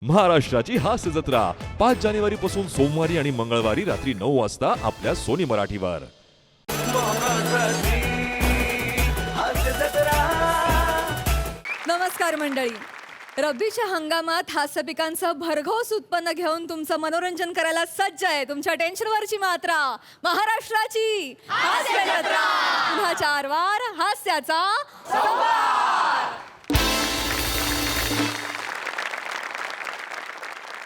महाराष्ट्राची हास्य जत्रा 5 जानेवारी पासून सोमवारी आणि मंगळवारी रात्री 9 वाजता आपल्या सोनी मराठीवर. नमस्कार मंडळी. रब्बीच्या हंगामात हास्य पिकांचं भरघोस उत्पन्न घेऊन तुमचं मनोरंजन करायला सज्ज आहे तुमच्या टेन्शनवरची मात्रा महाराष्ट्राची हास्य जत्रा. पुन्हा 4 वार हास्याचा संवार.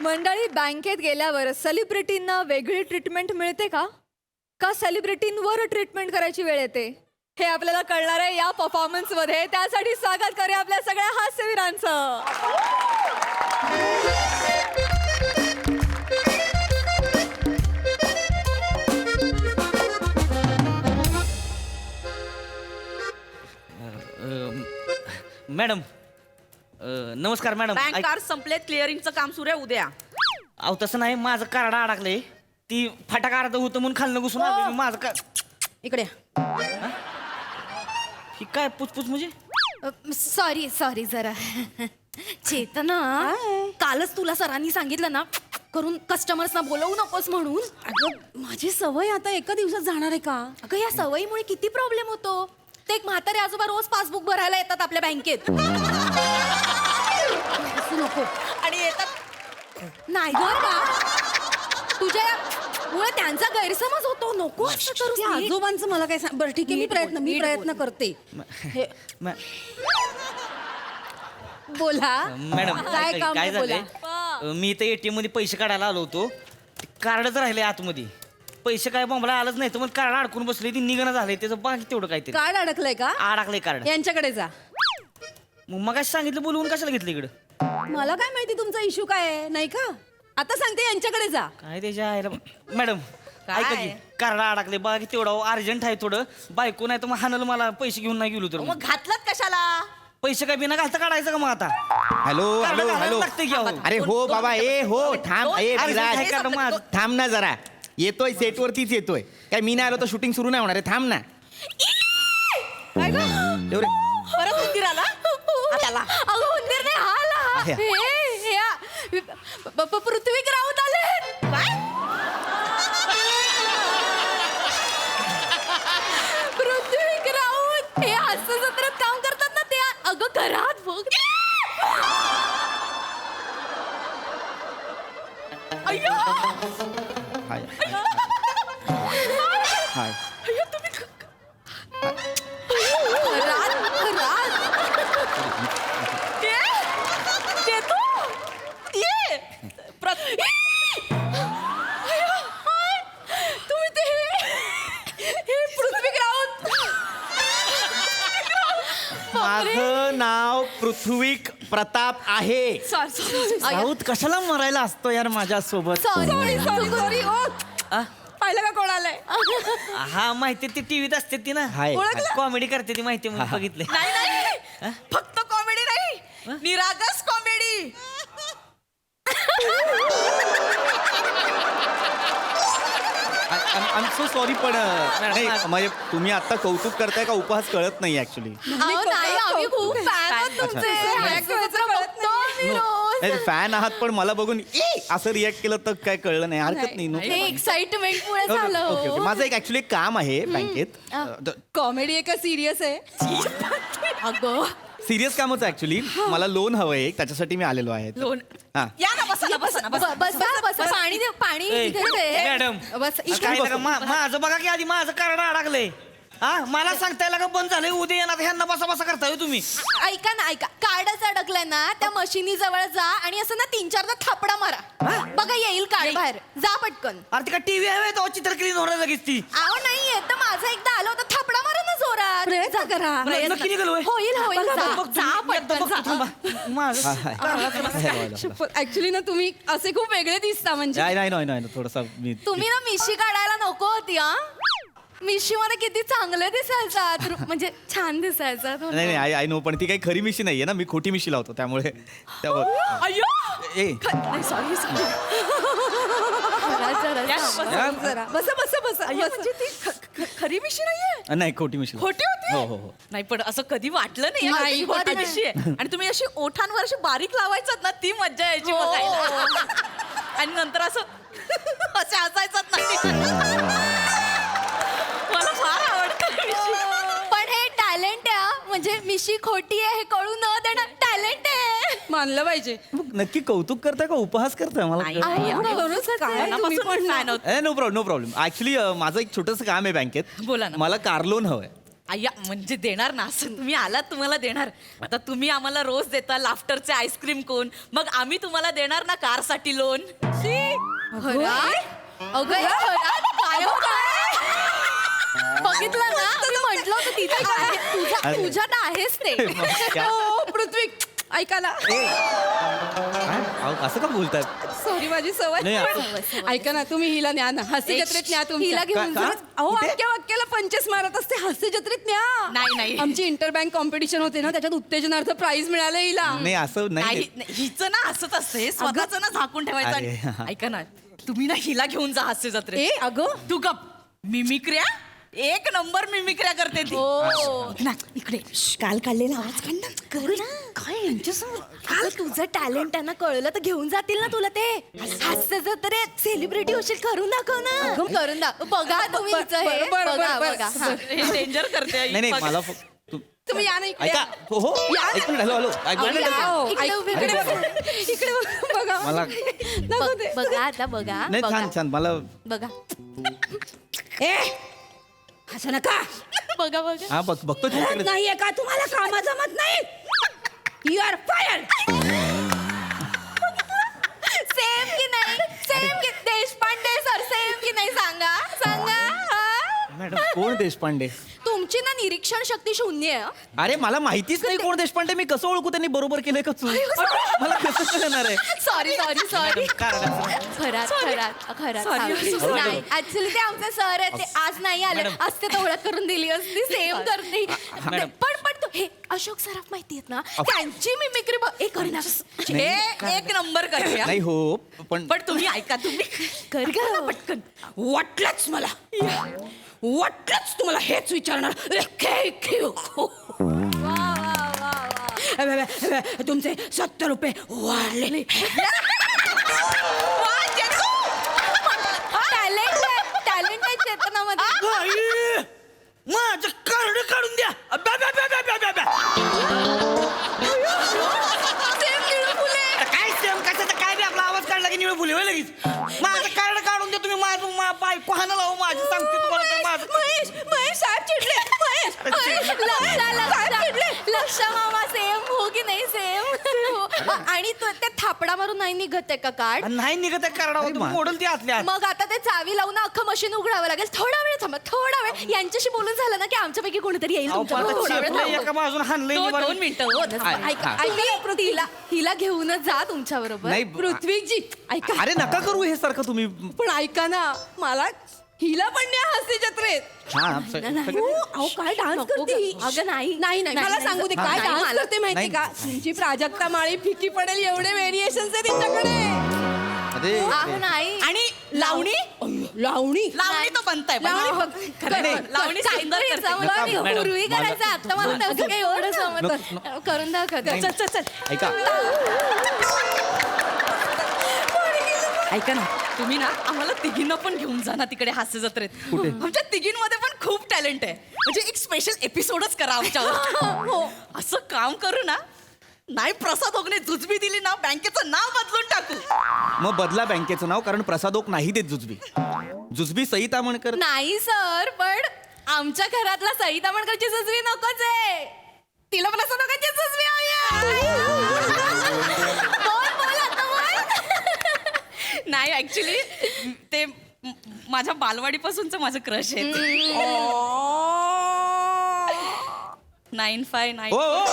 मंडळी, बँकेत गेल्यावर सेलिब्रिटींना वेगळी ट्रीटमेंट मिळते का सेलिब्रिटींवर ट्रीटमेंट करायची वेळ येते हे आपल्याला कळणार आहे या परफॉर्मन्स मध्ये. त्यासाठी स्वागत करूया आपल्या सगळ्या हास्यवीरांचं. मॅडम नमस्कार मॅडम. बँक कार्ड संपलेत, क्लिअरिंगचं काम सुरू आहे उद्या. अहो तसं नाही, माझं कार्ड अडकलंय. ती फाटा कार्ड होतं म्हणून खाल्लं घुसून आलो मी. माझं इकडे ही काय पुचपुच म्हणजे? सॉरी जरा चेतना, कालच तुला सरांनी सांगितलं ना करून कस्टमर्सना बोलवू नकोस म्हणून. अगं माझी सवय आता एका दिवसात जाणार आहे का? अगं या सवयीमुळे किती प्रॉब्लेम होतो. ते एक म्हातारे आजोबा रोज पासबुक भरायला येतात आपल्या बँकेत. असू नको. आणि येतात नाही ग का तुझ्या मुळे त्यांचा गैरसमज होतो. नको असं करू. त्या आजोबांचं मला काय सांग. बरं ठीक आहे, मी प्रयत्न करते. बोला मॅडम काय काम काय आहे, बोला. झालंय, मी इथे ATM मध्ये पैसे काढायला आलो होतो. कार्डच राहिले आतमध्ये. पैसे काय बॉम्बला आलंच नाही तर मग कार्ड अडकून बसले. ती निघणं झालंय त्याचं बाकी तेवढं काहीतरी कार्ड अडकलंय का? अडकलंय कार्ड. यांच्याकडे जा. मग सांगितलं बोलवून कशाला घेतलं इकडं? मला काय माहिती तुमचा इश्यू काय आहे, नाही का? आता सांगते यांच्याकडे जा. काय त्याच्या आईला. मॅडम ऐका की, कार्ड अडकले बाकी तेवढं अर्जंट आहे थोडं. बायको नाही तर मग हाणलं मला. पैसे घेऊन नाही गेलो तर मग घातलं कशाला? पैसे काय बिना घालता काढायचं का मग आता? हॅलो कार्ड हॅलो घालायला हॅलो लागतंय की अहो. अरे हो बाबा, ए हो थांब. ए अरे, विराज, हे कार्ड माझं. थांब ना जरा. येतोय सेटवरतीच येतोय. काय मी नाही आलो तर शूटिंग सुरू नाही होणार आहे. थांब ना. काय ग? एवढे परत उंदीर आला? त्याला अगं उंदीर नाही हा आला. हे. पृथ्वी राऊत आले. काय? पृथ्वी राऊत हे हास्य जत्रेत काम करतात ना ते. अगं घरात बघ. अय्यो! हाय हाय. अय्यो, तुम्ही घरात ते तू ये अय्यो, हाय. तुम्ही ते हे पृथ्वी राऊत. माझं नाव पृथ्वीक प्रताप आहे. सॉरी राऊत कशाला मरायला असतो यार माझ्यासोबत? सॉरी. आ? पाहिलं का कोण आलंय? हा माहिती, ती टीव्हीत असते ती ना. हाय. कॉमेडी करते ती, माहिती मी बघितले. नाही फक्त कॉमेडी नाही, निरागस comedy. I am so sorry पण नाही, म्हणजे तुम्ही आता कौतुक करताय का उपहास कळत नाही ऍक्च्युली. नाही आम्ही खूप फॅन आहोत तुमचे. हास्य जत्रा बघतो आम्ही रोज. फॅन आहात पण मला बघून असं रिॲक्ट केलं तर काय कळलं नाही. हरकत नाही. हे एक्साइटमेंट मुळे ओके झालं. ओके. माझं एक ऍक्च्युली काम आहे बँकेत. कॉमेडी आहे का सिरियस आहे? अगं सिरियस कामच आहे ऍक्च्युली. मला लोन हवंय, त्याच्यासाठी मी आलेलो आहे. लोन. हा. या ना, बसा ना, बसा ना, बसा. बस पाणी दे. पाणी ए, इथेच आहे. मॅडम बस काय नका, माझं बघा की आधी माझं कार्ड अडकलंय. हा मला सांगताय का बंद झालंय उद्या येणार ह्यांना बसा बसा करताय तुम्ही. ऐका ना, ऐका. कार्डच अडकलंय ना, त्या मशिनी जवळ जा आणि असं ना 3-4दा थापडा मारा. बघा येईल कार्ड बाहेर. जा पटकन. अरे ती का टीव्ही आहे तो चित्र क्लीन होणार लगेच ती. आव नाहीये तर माझं एकदा आलं होतं. थापडा मारा ना जोरात. प्रयत्न करा. नक्की निघालोय. होईल बघ, जा बघ, जा एकदा पटकन बघतो, जा. थांबा. माझं ऍक्च्युली ना तुम्ही असे खूप वेगळे दिसता. म्हणजे नाही थोडासा मी तुम्ही ना मिशी काढायला नको होती. हा मिशी मध्ये किती चांगलं दिसायचा. म्हणजे छान दिसायचा. नाही आय नो, पण ती काही खरी मिशी नाहीये ना. मी खोटी मिशी लावतो त्यामुळे अय्यो, ए सॉरी. जरा बसा बसा बसा. म्हणजे ती खरी मिशी नाहीये? नाही खोटी मिशी. खोटी होती? हो, हो, हो. नाही पण असं कधी वाटलं नाही नाही, की खोटी नाही. मिशी आहे. आणि तुम्ही अशी ओठांवर अशी बारीक लावायचात ना, ती मज्जा यायची हो. बघायला. आणि नंतर असं असे हसायचात ना. मला फार आवडतं मिशी. पण हे टॅलेंट आहे हा. म्हणजे मिशी खोटी आहे हे कळू न देणं टॅलेंट आहे. मानलं पाहिजे. नक्की कौतुक करताय का उपहास करताय मला नाही, कळत नाही, नाही. नाही. दररोज काय मनापासून तुम्ही पण fan आहोत. No problem no problem. Actually माझं एक छोटंसं काम आहे बँकेत. बोला ना. मला कार लोन हवंय. आय्या म्हणजे देणार ना, असं तुम्ही आलात तुम्हाला देणार. आता तुम्ही आम्हाला रोज देता लाफ्टरचे आईस्क्रीम कोन, मग आम्ही तुम्हाला देणार ना कारसाठी लोन. अगं हे खरं? काय हो काय? बघितलं ना मी म्हंटल होतं तिथे काय तुझ्यात आहेच ते. क्या- हो पृथ्वी ऐका ना. काय? अहो, असं का बोलताय? सॉरी माझी सवय. नाही, पण ऐका ना तुम्ही हिला न्या ना हास्य जत्रेत न्या तुम्ही. हिला घेऊन का- जा. का? अहो कुठे? अख्ख्या वाक्याला पंचेस मारत असते. हास्य जत्रेत न्या. नाही, नाही. आमची इंटर बँक कॉम्पिटिशन होते ना, त्याच्यात उत्तेजनार्थ प्राइज मिळालं हिला. नाही असं नाही. नाही नाही, हिचं ना असंच असतं, हे स्वतःच ना झाकून ठेवायचं. अरे, आणि- हा. ऐका ना, तुम्ही ना हिला घेऊन जा हास्य जत्रेत. ए अगं तू गप. मिमिक्र्या एक नंबर मिमिक्र्या करते ती. हो. ना इकडे काल काढलेला आवाज काढ ना. काय यांच्यासमोर अगं, तुझं टॅलेंट आहे ना कळलं तर घेऊन जातील ना तुला ते. हास्य जत्रेत सेलिब्रिटी होशील. करून दाखव ना. करून दाखव. बघा तुम्ही हिचं हे. बरं, बघा, बरं, बघा. बरं. हा. डेंजर करते आई. नाही नाही बघ. मला तुम्ही या ना इकडे. ऐका हो या ना. एक मिनिट. हॅलो हॅलो अहो, ऐका. या. हो, इकडे ऐक- उभे इकडे करा. बघा. इकडे बघा. मला नको ते. बघा आता बघा. नाही बघा. छान छान मला बघा ए असं नका. बघा बघा. हा बघतो कळत तिकडे. नाहीये का तुम्हाला काम जमत नाही. You R fire. सेम की नाही सेम की देशपांडे सर सेम की नाही सांगा सांगा हा? मॅडम कोण देशपांडे? तुमची ना निरीक्षण शक्ती शून्य आहे हं. अरे मला माहितीच नाही कोण देशपांडे. मी कसं ओळखू त्यांनी बरोबर केलंय का चूक? मला कसं कळणार आहे? सॉरी सॉरी सॉरी कारण- खरात खरात खरात Sorry. नाही ऍक्च्युली ते आमचे सर आहेत ते आज नाही आले असते तर ओळख करून दिली असती सेम करते मॅडम. पण तू हे अशोक सराफ माहिती आहेत ना त्यांची मिमिक्री हे करणार हे एक नंबर करते हा. नाही हो पण पण तुम्ही ऐका, तुम्ही कर ग पटकन. वाटलंच मला. वाटलंच तुम्हाला हेच विचारणार. तुमचे 70 रुपये वाढले. टॅलेंट आहे चेतनामध्ये माझं कार्ड काढून द्या. काय सेम कशाचं काय बी आपला आवाज काढला की निळ फुले होय लगेच. माझं कार्ड काढून द्या तुम्ही. माझं बायको हाना लावू माझी सांगते तुम्हाला ते माझं. महेश साहेब चिडले लक्ष मामा सेम हो की नाही सेम आणि ते थापडा मारून नाही निघत आहे का कार्ड नाही निघत कार्ड मोडून ती आतल्या आत. मग आता ते चावी लावून अख्खं मशीन उघडावं लागेल. थोडा वेळ थांबा थोडा वेळ यांच्याशी बोलून झालं ना की आमच्यापैकी कोणीतरी येईल अहो, पण तुमच्याकडे. आता थोडा वेळ चेपलंय थांबा. एका बाजून हाणलंय दोन निवारण. दोन मिनिटं हो. ऐका हिला घेऊनच जा तुमच्या बरोबर. नाही पृथ्वीजी ऐका. अरे नका करू हे सारखं तुम्ही. पण ऐका ना मला हिला पण न्या हास्य जत्रेत. हा हो, अहो काय डान्स नको करते ही. ग. अगं नाही नाही नाही मला सांगू दे काय नाही, डान्स मला- करते माहिती नाही. का. तुमची प्राजक्ता माळी फिकी पडेल एवढे व्हेरिएशन्स आहे तिच्याकडे. अरे अहो नाही आणि लावणी लावणी लावणी तर बनताय लावणी पण. बघ. खरं नाही. आहे. लावणी सुंदर काहीतरी करते. जमलं नाही. मॅडम, पूर्वी मला- करायचं आता मला तसं काही एवढं जमत करून दाखवत नाही. चल चल चल ऐका ऐका ना, तुम्ही ना आम्हाला तिघींना पण घेऊन जा ना तिकडे हास्य जत्रेत. आमच्या तिघींमध्ये पण खूप टॅलेंट आहे. म्हणजे एक स्पेशल एपिसोडच करा आमच्यावर. हो असं काम करू ना. नाही प्रसाद ओगने जुजबी दिली ना बँकेचं नाव बदलून टाकू. मग बदला बँकेचं नाव कारण प्रसादोक नाही देत जुजबी. जुजबी सई तामणकर. नाही सर पण आमच्या घरातला सईता मणकरची सुचवी नकोच आहे. तिला पण असं नकोची सुचवी हवी आहे. बोल बोल आता बोल. नाही ऍक्च्युली ते माझ्या बालवाडीपासूनच माझं क्रश आहे. 959. हो हो.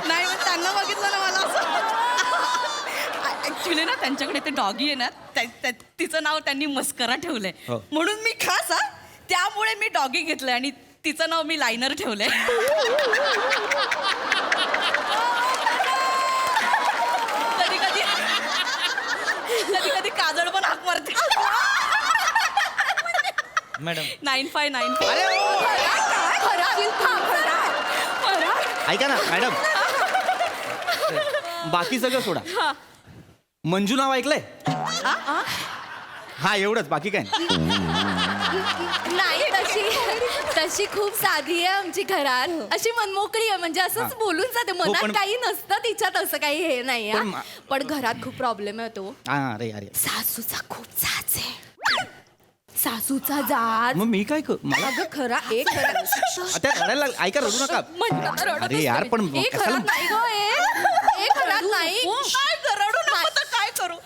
नाही मग त्यांना बघितलं ना मला असं. ऍक्च्युली ना त्यांच्याकडे ते डॉगी आहे ना तिचं नाव त्यांनी मस्करा ठेवलंय. हो. म्हणून मी खास त्यामुळे मी डॉगी घेतलंय आणि तिचं नाव मी लायनर ठेवलंय. कधी कधी मॅडम 9595. अरे ओ! ऐका ना मॅडम, बाकी सगळं सोडा. मंजू नाव ऐकलंय? हा एवढंच, बाकी काय नाही. नाही तशी खूप साधी आहे आमची घरात, अशी मनमोकळी आहे, म्हणजे असंच बोलून जाते, मनात पण- काही नसतं तिच्यात, असं काही हे नाही पण पण घरात खूप प्रॉब्लेम आहे तो हा, अरे अरे सासूचा खूप जाच आहे. सासूचा जाच. मग मी काय मला अगं खरा एक खरा आता रडायला लागलं. ऐका, रडू नका. म्हणतात रडत अरे यार, पण असते. एक कशाला- खरात नाही गं, एक खरात नाही. काय रडू नको तर काय करू.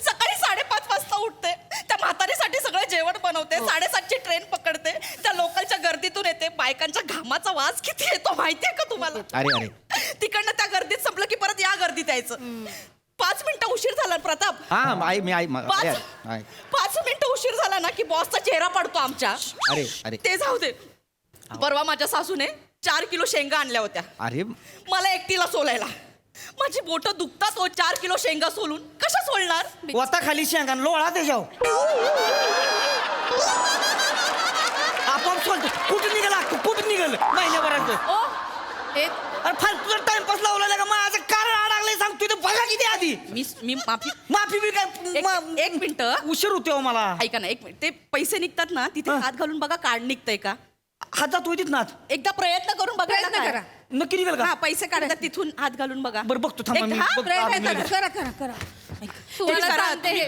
सकाळी 5:30 वाजता उठते, त्या म्हातारीसाठी सगळं जेवण बनवते, 7:30ची ट्रेन पकडते, त्या लोकलच्या गर्दीतून येते, बायकांच्या घामाचा वास किती येतो माहितीये का तुम्हाला. अरे अरे तिकडनं त्या गर्दीत संपलं की परत या गर्दीत यायचं. 5 मिनिटं उशीर झाला ना, प्रताप. हा मी आई 5 मिनिटं उशीर झाला ना की बॉसचा चेहरा पडतो आमच्या. अरे अरे ते जाऊ दे. परवा माझ्या सासूने 4 किलो शेंगा आणल्या होत्या अरे मला एकटीला सोलायला. माझी बोट दुखतात. 4 किलो शेंगा सोलून कशा सोलणार. वता खाली शेंगा लोळा त्याच्यावर. आपण सोलतो. कुठं निघाला, कुठं निघाल महिन्याभराचं. ओ, हे अरे फालतू टाइमपास लावला का माझं कारण अडकलंय, सांगतोय ते बघा किती आधी. मी माफी. माफी बी काय एक मिनिट. उशीर होते हो मला. ऐका ना, एक मिनिट. ते पैसे निघतात ना, तिथे हात घालून बघा कार्ड निघतंय का. हात जातोय तिथं. एकदा प्रयत्न करून बघा ना प्रयत्न काय. करा. नक्की निघाल का? हा, पैसे काढतात तिथून हात घालून बघा. बरं बघतो थांबा मी. हा, बघतो. प्रयत्न आम्ही करा करा करा तुम्हाला करा, सांगते हे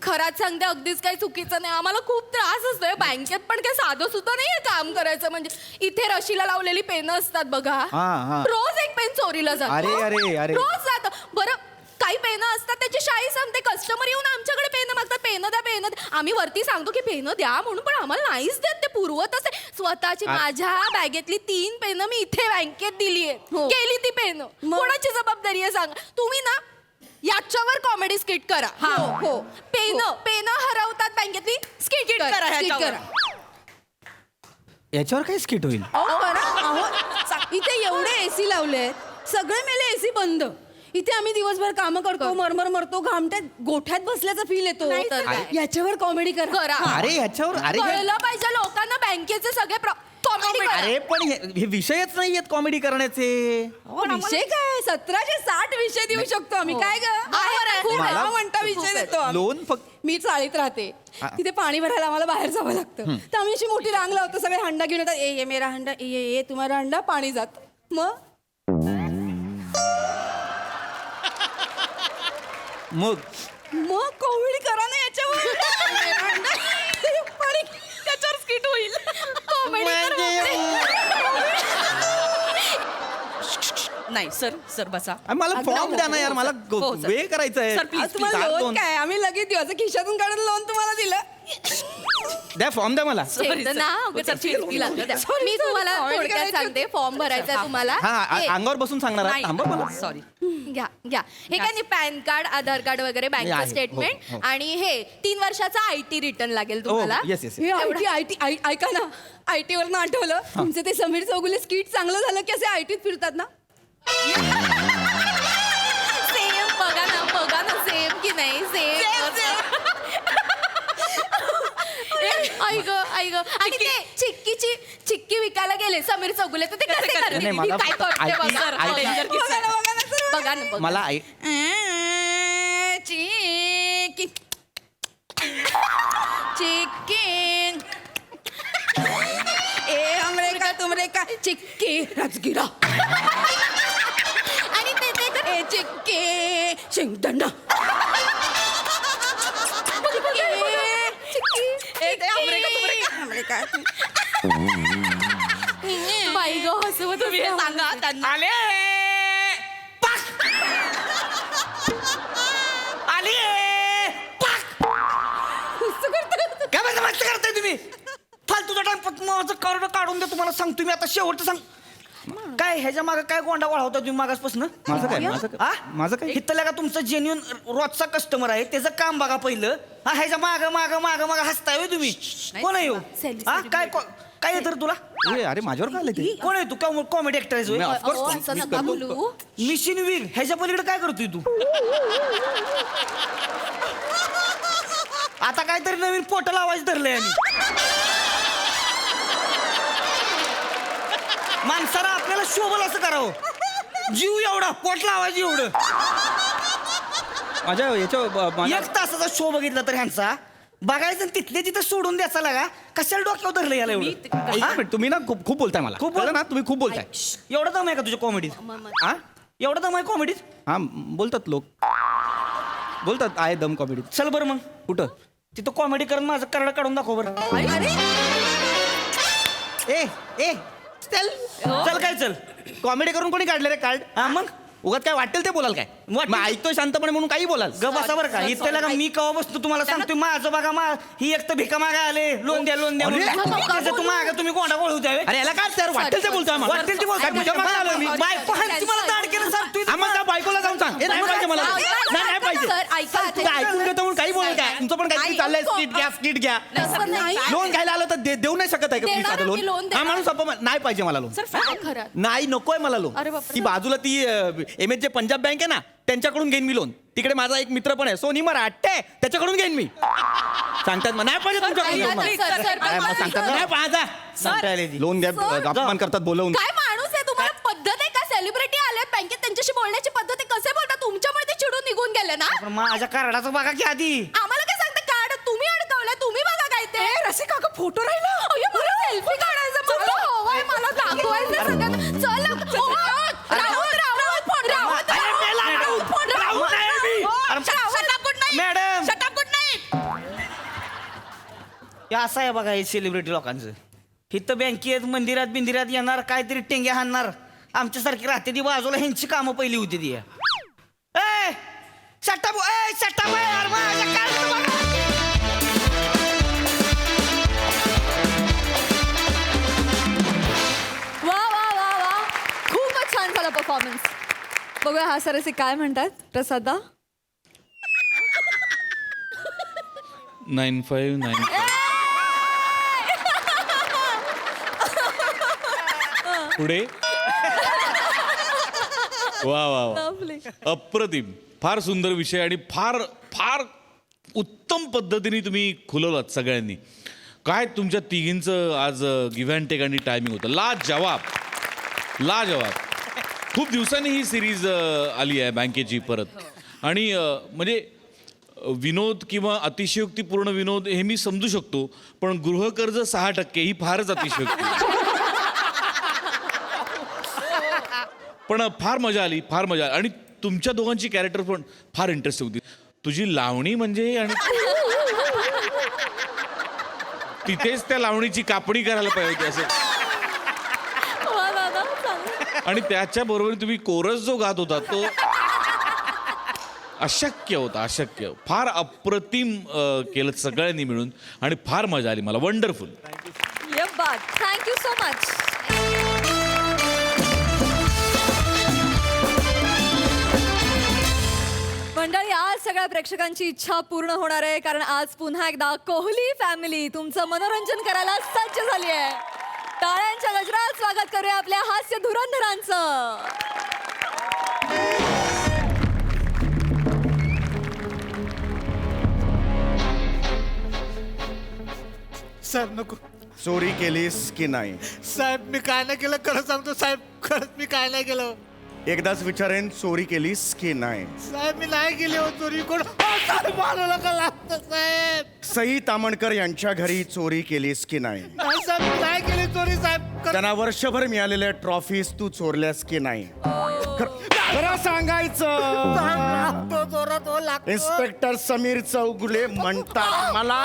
खरात सांगते, अगदीच काही चुकीचं नाही. आम्हाला खूप त्रास असतोय बँकेत, पण काही साधं सुद्धा नाहीये काम करायचं. म्हणजे इथे रशीला लावलेली पेन असतात बघा, हा. रोज एक पेन चोरीला जातो. अरे. रोज जातं. बरं, काही पेन असतात त्याची शाई सांगते, कस्टमर येऊन आमच्याकडे पेन मागतात, पेन द्या. आम्ही वरती सांगतो की पेन द्या म्हणून, पण आम्हाला नाहीच देत. ते पुरवत असते. स्वतःची माझ्या बॅगेतली 3 पेन मी इथे बँकेत दिलीये, केली ती पेन. कोणाची जबाबदारी आहे सांग तुम्ही ना. याच्यावर कॉमेडी स्किट करा. हो पेन हरवतात बँकेतली, स्किट करा ह्याच्यावर. याच्यावर काय स्किट होईल? इथे एवढे एसी लावले, सगळे मेले एसी बंद. इथे आम्ही दिवसभर काम करतो, मरमर मरतो, घामट्यात गोठ्यात बसल्याचा फील येतो. नाही तर काय. याच्यावर कॉमेडी करा. अरे याच्यावर अरे कळलं पाहिजे लोकांना बँकेचे सगळे कॉमेडी करा. अरे पण हे विषयच नाही आहेत कॉमेडी करण्याचे. विषय काय 17चे 60 विषय देऊ शकतो आम्ही. काय खूप आहे. म्हणता विषय देतो आम्ही. लोन फक्त मी चाळीत राहते, तिथे पाणी भरायला आम्हाला बाहेर जावं लागतं. तर आम्ही अशी मोठी रांग लावतो, सगळे हंडा घेऊन येतात. ये मेरा हंडा, ये तुम्हाला हंडा, पाणी जात. मग कॉमेडी करा ना याच्यावर. पाणी त्याच्यावर स्किट होईल. नाही सर बसा. मला फॉर्म द्या ना यार, मला हो, सर. वे करायचं आहे. सर, please, आज तुम्हाला लोन काय, आम्ही लगेच दिवस खिशातून काढून लोन तुम्हाला दिलं. द्या फॉर्म द्या मला. Sorry, sir. मी तुम्हाला थोडक्यात सांगते. फॉर्म भरायचा आहे तुम्हाला. हा हे, अंगावर बसून सांगणार आहे. थांबा मला. सॉरी. घ्या हे काय नाही, पॅन कार्ड, आधार कार्ड वगैरे, आहे. बँक हो, स्टेटमेंट हो. आणि हे 3 वर्षाचा IT रिटर्न लागेल तुम्हाला. Yes yes. हे IT ऐका ना, IT वरनं आठवलं तुमचे ते समीर चौगुले स्किट चांगलं झालं की असे ITत फिरतात ना. सेम बघा ना सेम की नाही सेम. ऐक आणि ते चिक्की विकायला गेले समीर चौगुले, तर ते कसे करतील? नाही, मला काय करते IT बघा. बघा ना मला चिक्की ए हमरे का तुमरे का चिक्की राजगिरा. आणि ते ए चिक्की शेंगदाणा. बाई ग हसवत तुम्ही हे सांगा त्यांना. आले काय बघा मस्त करताय तुम्ही. फालतूचा टाइम माझं कार्ड काढून दे. तुम्हाला सांगतो मी आता शेवटचं सांग. काय ह्याच्या मागे काय गोंडा वाढवता तुम्ही मागासपासून? माझं काय हिथलं का तुमचं जेन्युन रोजचा कस्टमर आहे, त्याचं काम बघा पहिलं. हा ह्याच्या माग हसताय होय तुम्ही. कोण आहे हो? हा काय येतं तुला? अरे माझ्यावर काय आलं ते? कोण आहे तू? कॉमेडी ऍक्टर आहे of course, अहो, असं नका बोलू. मिशन वीर ह्याच्या पलीकडे काय करतोय तू? आता काहीतरी नवीन पोट लावायचं धरलंय आम्ही. माणसाला आपल्याला शोभल असं करावं. जीव एवढा पोट लावायचं एवढं. माझ्या याच्या एक तासाचा शो बघितला तर ह्यांचा बघायचं आणि तिथले तिथं सोडून द्यायचा लागा. कशाला डोक्यावर धरलं याला एवढं? एक मिनिट, तुम्ही ना खूप खूप बोलताय मला. खूप कळलं ना, तुम्ही खूप बोलताय. एवढा दम आहे का तुझ्या कॉमेडीत? हा एवढा दम आहे कॉमेडीत? हा बोलतात लोक, बोलतात आहे दम कॉमेडीत. चल बरं मग कुठं? तिथं कॉमेडी करून माझं करडं काढून दाखव बरं. ए ए चल चल काय चल. कॉमेडी करून कोणी काढले रे कार्ड? हा मग उगाच काय वाटेल ते बोलाल काय? वाटेल. मग ऐकतोय शांतपणे म्हणून काही बोलाल. ग बसा बरं का. इथं का मी कवा बसतो तुम्हाला सांगतोय. माझं बघा ही एक तर भिका मागा आले लोन द्या लोन द्या म्हणून. त्याचं तुम्ही गोंडा बोलू द्यावे. अरे याला काय सर वाटेल ते बोलतोय आम्हाला. वाटेल ते बोलतोय. काय भिका मागायला आलोय मी? बायको हात तुम्हाला दाढ केलं सांगतोय. आम्हाला त्या बायकोला जाऊन सांग. हे नाही पाहिजे मला. नाही पाहिजे. सर, ऐका. तुला ऐकून घेतो म्हणून काही बोलू काय? तुमचं पण काहीतरी चाललंय. स्किट घ्या. लोन घ्यायला आलं तर देऊ नाही शकत आहे का तुम्ही देणार साधं आम्ही लोन? लोन हा माणूस नाही पाहिजे मला लोन. खरं नाही नकोय मला लोन. अरे बापरे. ती बाजूला ती एमएच जे पंजाब बँक आहे ना त्यांच्याकडून घेईन मी लोन. तिकडे माझा एक मित्र पण आहे सोनी मराठे, त्याच्याकडून घेईन मी. सांगतात मग नाही पाहिजे तुमच्याकडून लोन मला. काय मला सांगतात नाही पाहिजे. सांगता आले ती. लोन द्या अपमान करतात बोलवून. काय माणूस आहे तुम्हाला पद्धत आहे का? सेलिब्रिटी आले बँकेत त्यांच्याशी बोलण्याची पद्धत आहे. कसे बोलता? तुमच्यामुळे ते चिडून निघून गेले ना. पण माझ्या कार्डाचं बघा की आधी. आम्हाला काय सांगता? कार्ड तुम्ही अडकवलंय. तुम्ही बघा काय ते. रसिका का फोटो राहिला. अय्यो, मला सेल्फी काढायचा. मला हवाय. मला दाखवायचं सगळ्यांना. चल मॅडम हे असं आहे बघा हे सेलिब्रिटी लोकांचं. इथं बँकेत मंदिरात बिंदिरात येणार काहीतरी टेंग्या हाणणार. आमच्यासारखी राहते ती बाजूला. ह्यांची कामं पहिली होती ती. वा वा वा वा, खूपच छान झाला परफॉर्मन्स. बघूया हा सरसे काय म्हणतात. प्रसादा 9595 पुढे वा वा वा Lovely. अप्रतिम. फार सुंदर विषय आणि फार फार उत्तम पद्धतीने तुम्ही खुलवलात सगळ्यांनी. काय तुमच्या तिघींचं आज गिव्ह अँड टेक आणि टायमिंग होतं. लाजवाब. खूप दिवसांनी ही सिरीज आली आहे बँकेची परत. आणि म्हणजे विनोद किंवा अतिशयोक्तीपूर्ण विनोद हे मी समजू शकतो, पण गृहकर्ज 6% ही फारच अतिशयोक्ती. पण फार मजा आली. आणि तुमच्या दोघांची कॅरेक्टर पण फार इंटरेस्टिंग होती. तुझी लावणी म्हणजे आणि तिथेच त्या लावणीची कापणी करायला पाहिजे होती असं. वा दादा, चांगलं. आणि त्याच्या बरोबर तुम्ही कोरस जो गात होता तो अशक्य होता. अशक्य. फार अप्रतिम केलं सगळ्यांनी मिळून आणि फार मजा आली मला. वंडरफुल. ये बात. Thank you so much. मंडळी, आज सगळ्या प्रेक्षकांची इच्छा पूर्ण होणार आहे, कारण आज पुन्हा एकदा कोहली फॅमिली तुमचं मनोरंजन करायला सज्ज झाली आहे. टाळ्यांच्या गजरात स्वागत करूया आपल्या हास्य धुरंधरांचं. साहेब नको. चोरी केलीस की नाही? साहेब मी काय नाही केलं. खरं सांगतो साहेब, खरंच मी काय नाही केलं. एकदाच विचारेन, चोरी केलीस की नाही? साहेब मी नाही केली हो चोरी. कोण साहेब मला का लागतं साहेब? सई तामणकर यांच्या घरी चोरी केलीस की नाही? नाही साहेब मी नाही केली चोरी साहेब. त्यांना वर्षभर मिळालेल्या ट्रॉफीज तू चोरल्यास की नाही? खरं सांगायचं. लागतो जोरात हो लागतो. इन्स्पेक्टर समीर चौगुले म्हणतात मला,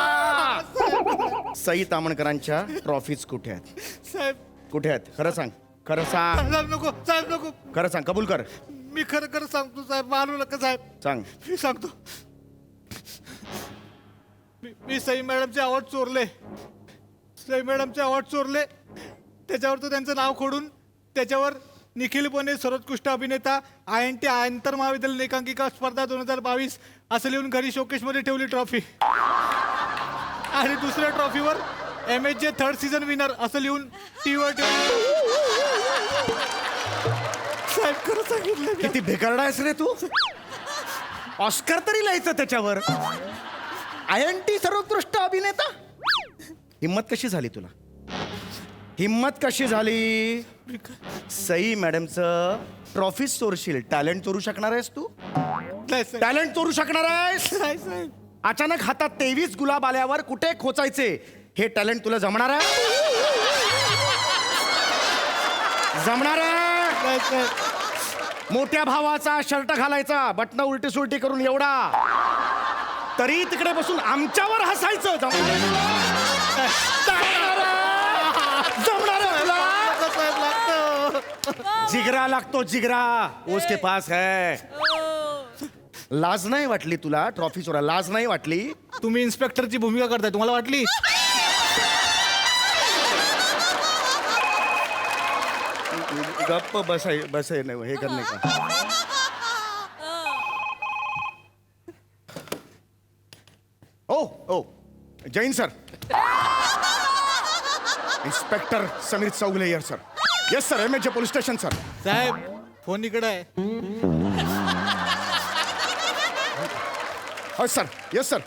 सई तामणकरांच्या ट्रॉफीज कुठे आहेत? साहेब कुठे आहेत? खरं सांग. खरं सांग. साहेब नको. साहेब नको. खरं सांग. कबूल कर. मी खरं खरं सांगतो साहेब. मानू नका साहेब. सांग. मी सांगतो. मी सई मॅडमचे अवॉर्ड चोरले. सई मॅडमचे अवॉर्ड चोरले. त्याच्यावर तो त्यांचं नाव खोडून त्याच्यावर निखिल पुणे सर्वोत्कृष्ट अभिनेता INT आंतर महाविद्यालय एकांकिका स्पर्धा 2022 असं लिहून घरी शोकेशमध्ये ठेवली ट्रॉफी. आणि दुसऱ्या ट्रॉफीवर MHJ 3rd सीझन विनर असं लिहून टीव्हीवर ठेवली. साहेब खरं सांगितलं. किती बेकारडा आहेस रे तू. ऑस्कर तरी लिहायचं त्याच्यावर. INT सर्वोत्कृष्ट अभिनेता. हिम्मत कशी झाली तुला? हिम्मत कशी झाली? सई मॅडमचं ट्रॉफी चोरशील, टॅलेंट चोरू शकणार आहेस तू? नाही साहेब. टॅलेंट चोरू शकणार आहेस? नाही साहेब. अचानक हातात 23 गुलाब आल्यावर कुठे खोचायचे हे टॅलेंट तुला जमणार आहे? जमणार आहे? नाही साहेब. मोठ्या भावाचा शर्ट घालायचा, बटणं उलटी सुलटी करून एवढा, तरी तिकडे बसून आमच्यावर हसायचं. जमणार आहे? जमणार आहे तुला? साहेब लागतो. जिगरा लागतो, जिगरा उसके पास है. लाज नाही वाटली तुला ट्रॉफी चोरा? लाज नाही वाटली? तुम्ही इन्स्पेक्टरची भूमिका करताय, तुम्हाला वाटली? गप्प बसाय बसाय नाही हे करणे का? ओ ओ जैन सर, इन्स्पेक्टर समीर चौगले यर sir. Yes sir, MHJ police station sir. साहेब फोन इकडे आहे. हो सर, येस सर.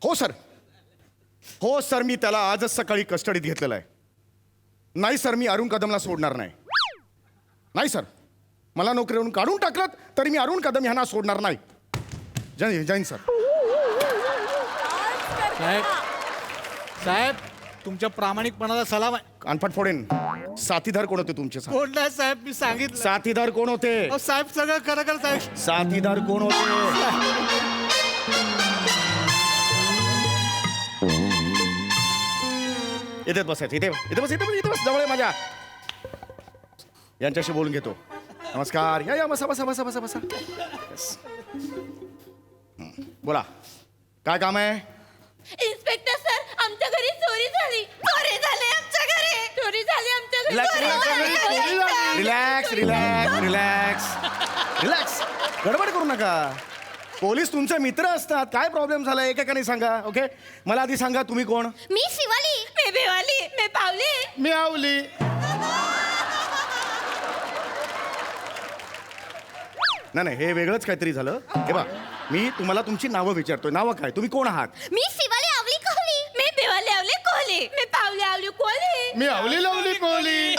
हो सर, हो सर, मी त्याला आजच सकाळी कस्टडीत घेतलेला आहे. नाही सर, मी अरुण कदमला सोडणार नाही. नाही सर, मला नोकरीवरून काढून टाकलं तरी मी अरुण कदम यांना सोडणार नाही. जैन सर. साहेब साहेब तुमच्या प्रामाणिकपणाला सलाम आहे. कानफाट फोडेन. साथीदार कोण होते तुमचे? कोण नाही साहेब, मी सांगितलं. साथीदार कोण होते? अहो, साहेब सगळं खरं खरं साहेब. साथीदार कोण होते? इथेच बसायचं. इथे इथे बस, इथे बस, इथे बस, जवळ आहे माझ्या. यांच्याशी बोलून घेतो. नमस्कार. या या, बसा बसा बसा बसा बसा. Yes. बोला, काय काम आहे? इन्स्पेक्टर सर, आमच्या घरी चोरी झाली. चोरी झाली आमच्या घरी. चोरी झाली आमच्या घरी. Relax relax relax relax. गडबड करू नका. पोलीस तुमचे मित्र असतात. काय प्रॉब्लेम झाला एकेकाने सांगा. ओके, मला आधी सांगा तुम्ही कोण? मी शिवाली. मी भिवाली. मी पावली. मी आवली. नाही हे वेगळंच काहीतरी झालं. हे बा, मी तुम्हाला तुमची नावं विचारतोय. नावं काय? तुम्ही कोण आहात? मी शिवाली आवली कोहली. मी भिवाली आवली कोहली. मी पावली आवली कोहली. मी आवली लावली कोहली.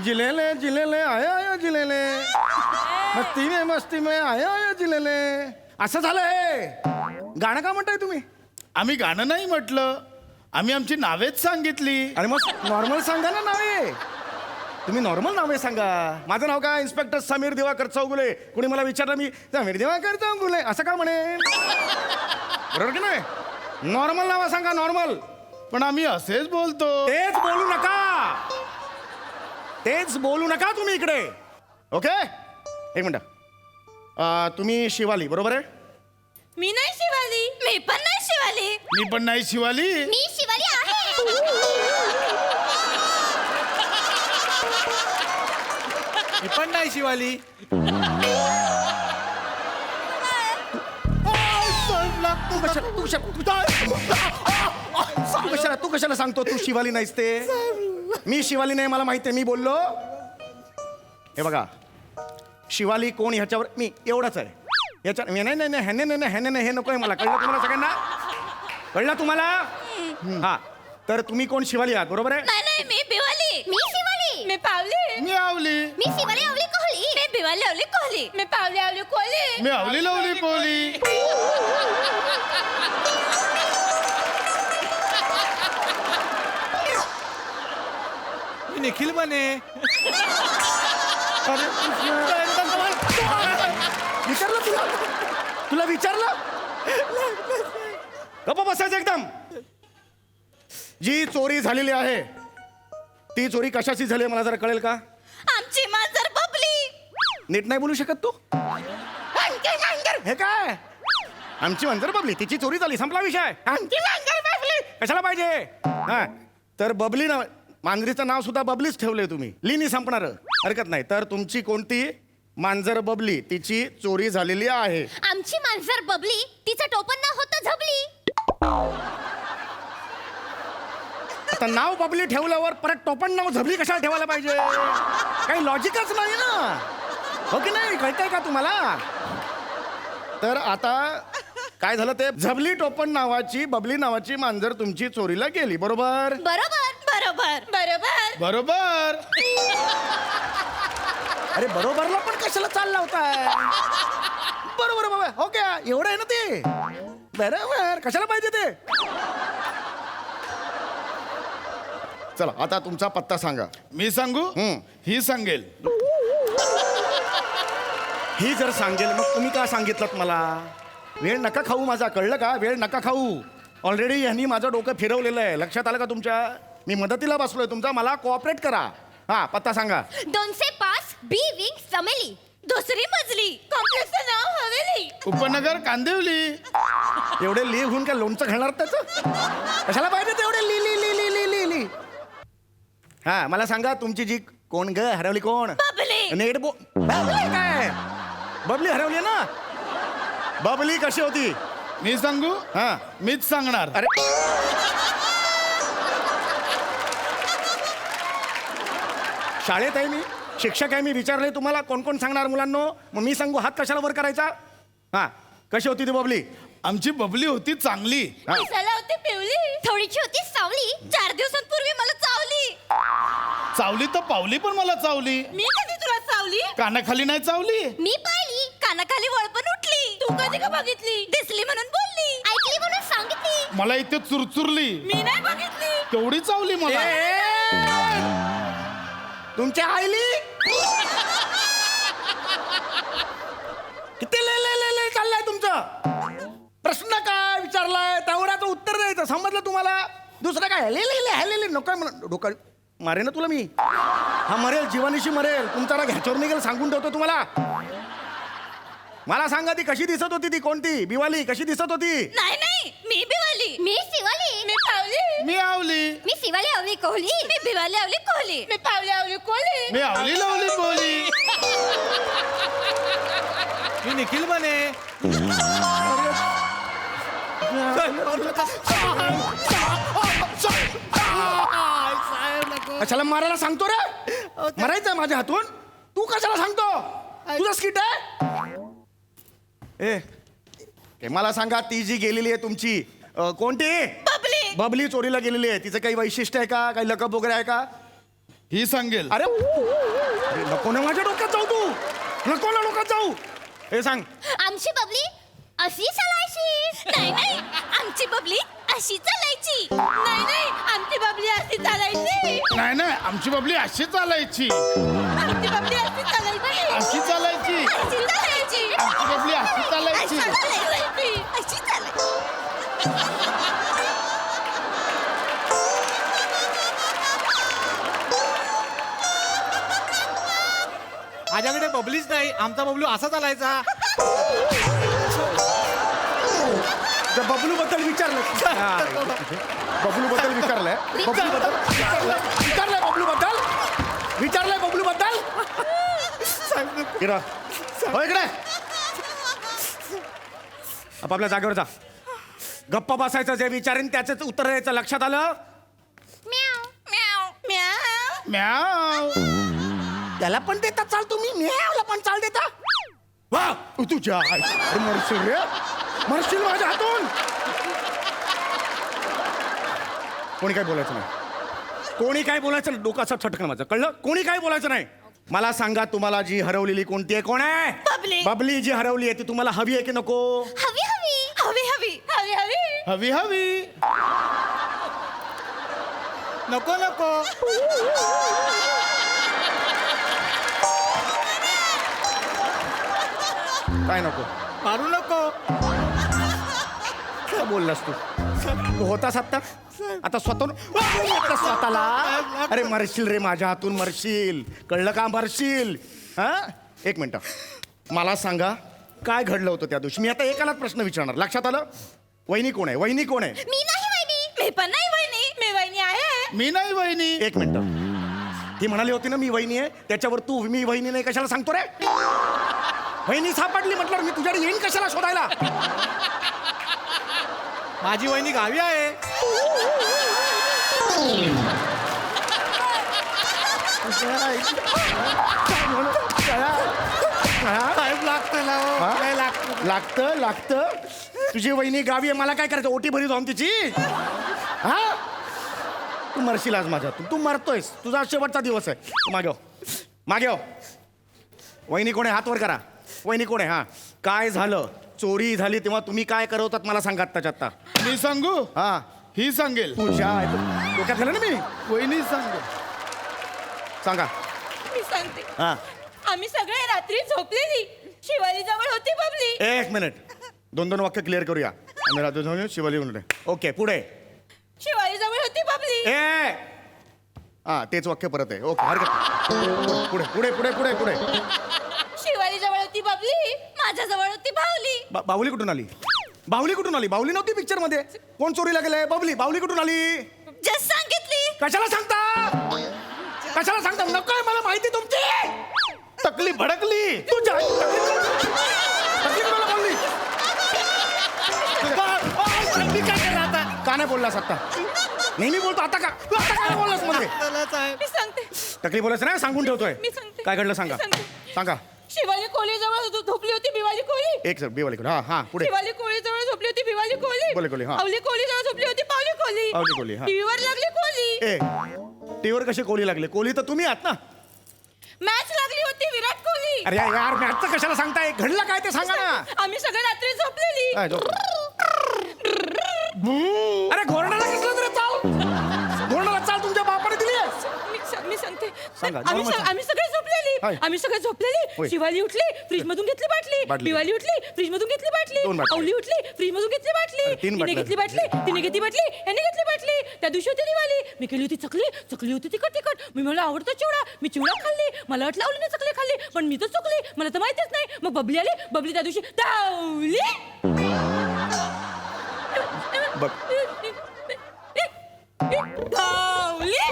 जिलेले जिलेले आया आया जिलेले, मस्ती में आया आया जिलेले. असं झालं हे. गाणं का म्हणताय तुम्ही? आम्ही गाणं नाही म्हटलं, आम्ही आमची नावेच सांगितली. अरे मग नॉर्मल सांगा ना नावे. तुम्ही नॉर्मल नावे सांगा. माझं नाव काय? इन्स्पेक्टर समीर दिवाकर चौगुले. कोणी मला विचारलं, मी समीर दिवाकर चौगुले असं का म्हणे? बरोबर की नाही? नॉर्मल नावं सांगा, नॉर्मल. पण आम्ही असेच बोलतो. तेच बोलू नका. तेच बोलू नका तुम्ही इकडे. ओके, एक मिनिट. तुम्ही शिवाली बरोबर आहे? मी नाही शिवाली. मी पण नाही शिवाली. मी पण नाही शिवाली. मी शिवाली आहे. मी पण नाही शिवाली. तू कशाला सांगतो तू शिवाली नाहीस ते? मी शिवाली नाही, मला माहिती आहे. मी बोललो. हे बघा, शिवाली कोण ह्याच्यावर मी एवढंच आहे. याच्या नाही नाही नाही ह्याने नाही ह्याने नाही, हे नको आहे मला. कळलं तुम्हाला सगळ्यांना? कळलं तुम्हाला? हा, तर तुम्ही कोण? शिवाली आहात बरोबर आहे? नाही नाही, मी भिवाली. मी शिवाली. मी पावली. मी आवली. मी शिवाली आवली कोहली. मी भिवाली आवली कोहली. मी पावली आवली कोहली. मी आवली लावली कोहली. मी निखिल बने. अरे विचारलं तुला? तुला विचारलं? गप्प बसायचं एकदम. जी चोरी झालेली आहे ती चोरी कशाची झाली मला जरा कळेल का? आमची मांजर बबली. नीट नाही बोलू शकत तू? हे काय? आमची मांजर बबली, तिची चोरी झाली, संपला विषय. आमची मांजर बबली कशाला पाहिजे? हा, तर बबली ना, मांजरीचं नाव सुद्धा बबलीच ठेवलंय तुम्ही. लिनी संपणार, हरकत नाही. तर तुमची कोणती मांजर बबली, तिची चोरी झालेली आहे. आमची मांजर बबली, तिचं टोपण नाव होतं झबली. आता नाव बबली ठेवल्यावर परत टोपण नाव झबली कशाला ठेवायला पाहिजे? काही लॉजिकच नाही ना. हो की नाही कळतंय का तुम्हाला? तर आता काय झालं ते झबली टोपण नावाची बबली नावाची मांजर तुमची चोरीला गेली, बरोबर? बरोबर. अरे बरोबरला पण कशाला चालला होताय? बरोबर बाबा, हो क्या एवढं आहे ना ते? बरोबर, कशाला पाहिजे ते? चला आता तुमचा पत्ता सांगा. मी सांगू? ही सांगेल. ही जर सांगेल मग तुम्ही का सांगितलं मला? वेळ नका खाऊ माझा, कळलं का? वेळ नका खाऊ. ऑलरेडी यांनी माझं डोकं फिरवलेलं आहे, लक्षात आलं का तुमच्या? मी मदतीला बसलोय तुमचा, मला कोऑपरेट करा. हा पत्ता सांगा. 205 बी विंग चमेली, दुसरी मजली, कॉम्प्लेक्सचं नाव हवेली. उपनगर कांदिवली. एवढे लिहून काय लोणचं घालणार त्याचं? कशाला पाहिजे तेवढे ली ली ली ली ली ली ली? हा मला सांगा तुमची जी कोण ग हरवली कोण? बबली. नेट बबली काय? बबली हरवली ना? बबली कशी होती? मी सांगू? हा मीच सांगणार. अरे शाळेत आहे मी, शिक्षक आहे मी, विचारले तुम्हाला कोण कोण सांगणार मुलांनो? मग मी सांगू हात कशाला वर करायचा? हा कशी होती ती बबली? आमची बबली होती चांगली. हा. दिसायला होती पिवली, थोडीशी होती सावली, 4 दिवसांपूर्वी मला चावली. चावली तर पावली पण मला चावली. मी कधी तुला चावली? कानाखाली नाही चावली. मी पाहिली, कानाखाली वळपण उठली. तू कधी का बघितली? दिसली म्हणून बोलली, ऐकली म्हणून सांगितली. मला इथे चुरचुरली. मी नाही बघितली. तेवढी चावली मला. तुमच्या आईली किती ले चाललंय तुमचं? प्रश्न काय विचारलाय तेवढ्याचं उत्तर द्यायचं, समजलं तुम्हाला? दुसरं काय ले नको डोकं मारे ना तुला मी. हा मरेल, जीवानीशी मरेल. तुमचा राग ह्याच्यावर निघेल सांगून ठेवतो तुम्हाला. मला सांगा ती कशी दिसत होती? ती कोणती बिवाली कशी दिसत होती? नाही मी बिवाली, मी शिवाली, मी पावली, मी आवली. मी शिवाली आवली कोहली, मी बिवाली आवली कोहली, मी पावली आवली कोहली. मी आवली लावली बोली. मी निखिल बने. कशाला मारायला सांगतो रे? मरायचं माझ्या हातून? तू कशाला सांगतो? तुझं स्किट आहे? ए मला सांगा ती जी गेलेली आहे तुमची कोणती? बबली. बबली चोरीला गेलेली आहे, तिचं काही वैशिष्ट्य आहे का? काही लकब वगैरे आहे का? ही सांगेल. अरे नको ना माझ्या डोक्यात जाऊ, तू नको ना डोक्यात जाऊ. हे सांग. आमची बबली अशी चालायची. नाही आमची बबली अशी चालायची. नाही आमची बबली अशी चालायची. नाही आमची बबली अशी चालायची. आमची बबली अशी चालायची. अशी चालायची. अशी चालायची. आमची बबली अशी चालायची. अशी चालायची. माझ्याकडे बबलीच नाही, आमचा बबलू असा चालायचा. बबलू बद्दल विचारलं. बबलू बद्दल विचारलंय. विचारलंय बबलू बद्दल. इकडे आपापल्या जागेवर जा. गप्पा बसायचं, जे विचारेन त्याच उत्तर द्यायचं. लक्षात आलं? म्याव. त्याला पण देता चाल तुम्ही, म्यावला पण चाल देता. वा तुझ्या मरशील रे, मरशील माझ्या हातून. कोणी काय बोलायचं नाही, कोणी काय बोलायचं नाही. डोकाचं छटकन माझं, कळलं? कोणी काय बोलायचं नाही. मला सांगा तुम्हाला जी हरवलेली कोणती आहे? कोण आहे? बबली. बबली जी हरवली आहे ती तुम्हाला हवी आहे की नको? हवी हवी हवी हवी हवी हवी हवी हवी. नको नको. काय नको? मारू नको. काय बोललास तू? तू होतास आता स्वतःला. अरे मरशील रे माझ्या हातून, मरशील. कळलं का? मरशील. हा एक मिनिट, मला सांगा काय घडलं होतं त्या दिवशी? मी आता एकालाच प्रश्न विचारणार. लक्षात आलं? वहिनी कोण आहे? वहिनी कोण आहे? मी नाही वहिनी. मी पण नाही वहिनी. मी वहिनी आहे. मी नाही वहिनी. एक मिनिट, ती म्हणाली होती ना मी वहिनी आहे, त्याच्यावर तू मी वहिनी नाही कशाला सांगतो रे? वहिनी सापडली म्हटलं मी तुझ्याकडे येईन कशाला शोधायला? माझी वहिनी गावी आहे. हा? साहेब लागतं ना हो. हा? काय लागतं लागतं लागतं तुझी वहिनी गावी आहे, मला काय करायचं ओटी भरी जाऊन तिची हा तू मरशील आज माझ्या तू मरतोयस तुझा शेवटचा दिवस आहे मागे हो. वहिनी कोण आहे हात वर करा वहिनी कोण आहे हा काय झालं चोरी झाली तेव्हा तुम्ही काय करवतात मला सांगा आत्ताच्या आत्ता मी सांगू हा ही सांगेल तुझ्या डोक्यात झालं ना मी वहिनी सांगेल. सांगा मी सांगते हा आम्ही सगळे रात्री झोपलेली शिवाली जवळ होती बबली. एक मिनिट 2 वाक्य क्लिअर करूया आम्ही राजू जाऊन शिवाली म्हणून ओके पुढे शिवाली जवळ होती बबली. ए हा तेच वाक्य परत आहे ओके हरकत नाही. पुढे पुढे पुढे पुढे पुढे शिवाली जवळ होती बबली माझ्या जवळ होती बाहुली. बाहुली कुठून आली बाहुली कुठून आली बाहुली नव्हती पिक्चर मध्ये कोण चोरीला गेलंय बाहुली कुठून आली जस्ट सांगितली. कशाला सांगता नको मला माहिती तुमची तकली भडकली तुझ्या तकली कोणाला बोलली? मी काय केलं आता का नाही बोललास आता नेहमी बोलतो आता का तू आता काय बोललास मध्ये साहेब मी सांगते तकली बोलायचं नाही सांगून ठेवतोय मी सांगते. काय घडलं सांगा मी सांगते. सांगा शिवाली कोळी जवळ झोपली होती भिवाली कोळी. एक सर बेवाली हा हा पुढे शिवाली कोळी जवळ झोपली होती भिवाली कोळी. बोले कोळी, हा. अवली कोळी जवळ झोपली होती पावली कोळी. पावली कोळी, हा. टीव्हीवर लागली कोळी. ए टीव्हीवर कशी कोली लागले कोली तर तुम्ही आहात ना मॅच लागली होती विराट कोहली. अरे यार मॅचचं कशाला सांगताय घडलं काय ते सांगा ना आम्ही सगळे रात्री झोपलेली. काय झोप? अरे घोरणाला कसलं तरी चाल घोरणाला चाल तुमच्या बापाने दिली आहे मी सांगते सांगा, आम्ही normal सांगा. आम्ही सगळे झोपलेली. हाय. आम्ही सगळे झोपलेली. होय. शिवाली उठली फ्रीज मधून घेतली बाटली. बाटली. दिवाळी उठली फ्रीज मधून घेतली बाटली. 2 बाटल्या. अवली उठली फ्रीज मधून घेतली बाटली. अरे, 3 तिने बाटल्या. घेतली बाटली तिने घेतली बाटली याने घेतली बाटली. त्या दिवशी होती दिवाळी मी केली होती चकली होती तिखट मी मला आवडतं चिवडा मी चिवडा खाल्ली मला वाटलं आवलीने चकली खाल्ली पण मी तर चुकली मला तर माहितीच नाही. मग बबली आली बबली त्या दिवशी धावली. बघ धावली.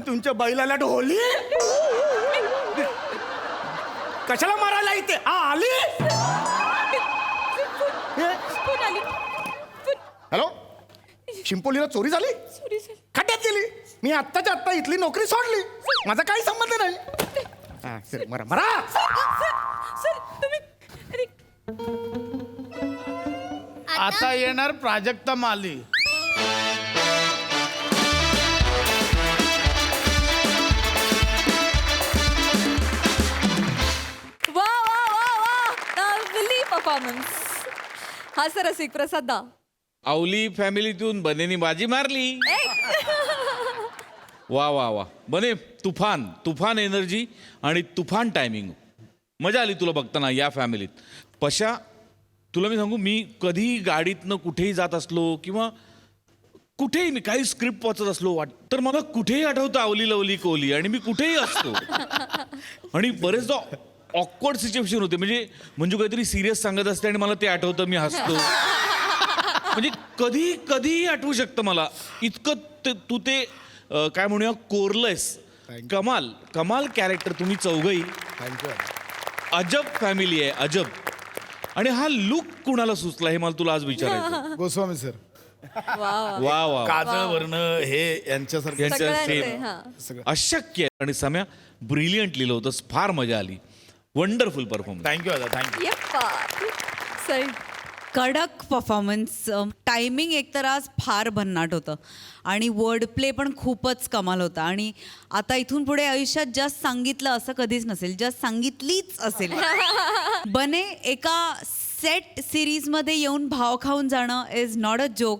तुमच्या बैलाला ढोली कशाला मारायला इथे आली कोण आली हॅलो शिंपोलीला चोरी झाली सॉरी सर. खड्ड्यात गेली मी आत्ताच्या आत्ता इथली नोकरी सोडली माझा काही संबंध नाही हा, सर, मरा मरा सर तुम्ही अरे आता येणार प्राजक्ता माली. वा वा वा वा लवली परफॉर्मन्स हा सर रसिक प्रसाद दा आवली फॅमिलीतून बनेनी बाजी मारली. वा वा वा बने तुफान एनर्जी आणि तुफान टायमिंग मजा आली तुला बघताना या फॅमिलीत. पशा तुला मी सांगू मी कधी गाडीतनं कुठेही जात असलो किंवा कुठेही मी काही स्क्रिप्ट वाचत असलो तर मला कुठेही आठवतं आवली लवली कोहली आणि मी कुठेही असतो आणि बरेचदा ऑकवर्ड सिच्युएशन होते म्हणजे मंजू काहीतरी सिरियस सांगत असते आणि मला ते आठवतं मी हसतो म्हणजे कधीही आठवू शकतं मला इतकं तू ते काय म्हणूया कोरलंयस. कमाल कॅरेक्टर तुम्ही चौघही अजब फॅमिली आहे अजब. आणि हा लुक कुणाला सुचला हे मला तुला आज विचारायचं. गोस्वामी सर वा वा काजळ वर्ण हे यांच्यासारखे यांच्या सगळ्यांचे same. हा अशक्य आहे आणि सम्या ब्रिलियंट लिहिलं होतंस फार मजा आली वंडरफुल परफॉर्मन्स. थँक्यू दादा थँक्यू. यप्पा सई कडक परफॉर्मन्स टायमिंग एकतर आज फार भन्नाट होतं आणि वर्ड प्ले पण खूपच कमाल होता. आणि आता इथून पुढे आयुष्यात जस्ट सांगितलं असं कधीच नसेल जस्ट सांगितलीच असेल. बने एका सेट सिरीजमध्ये येऊन भाव खाऊन जाणं इज नॉट अ जोक.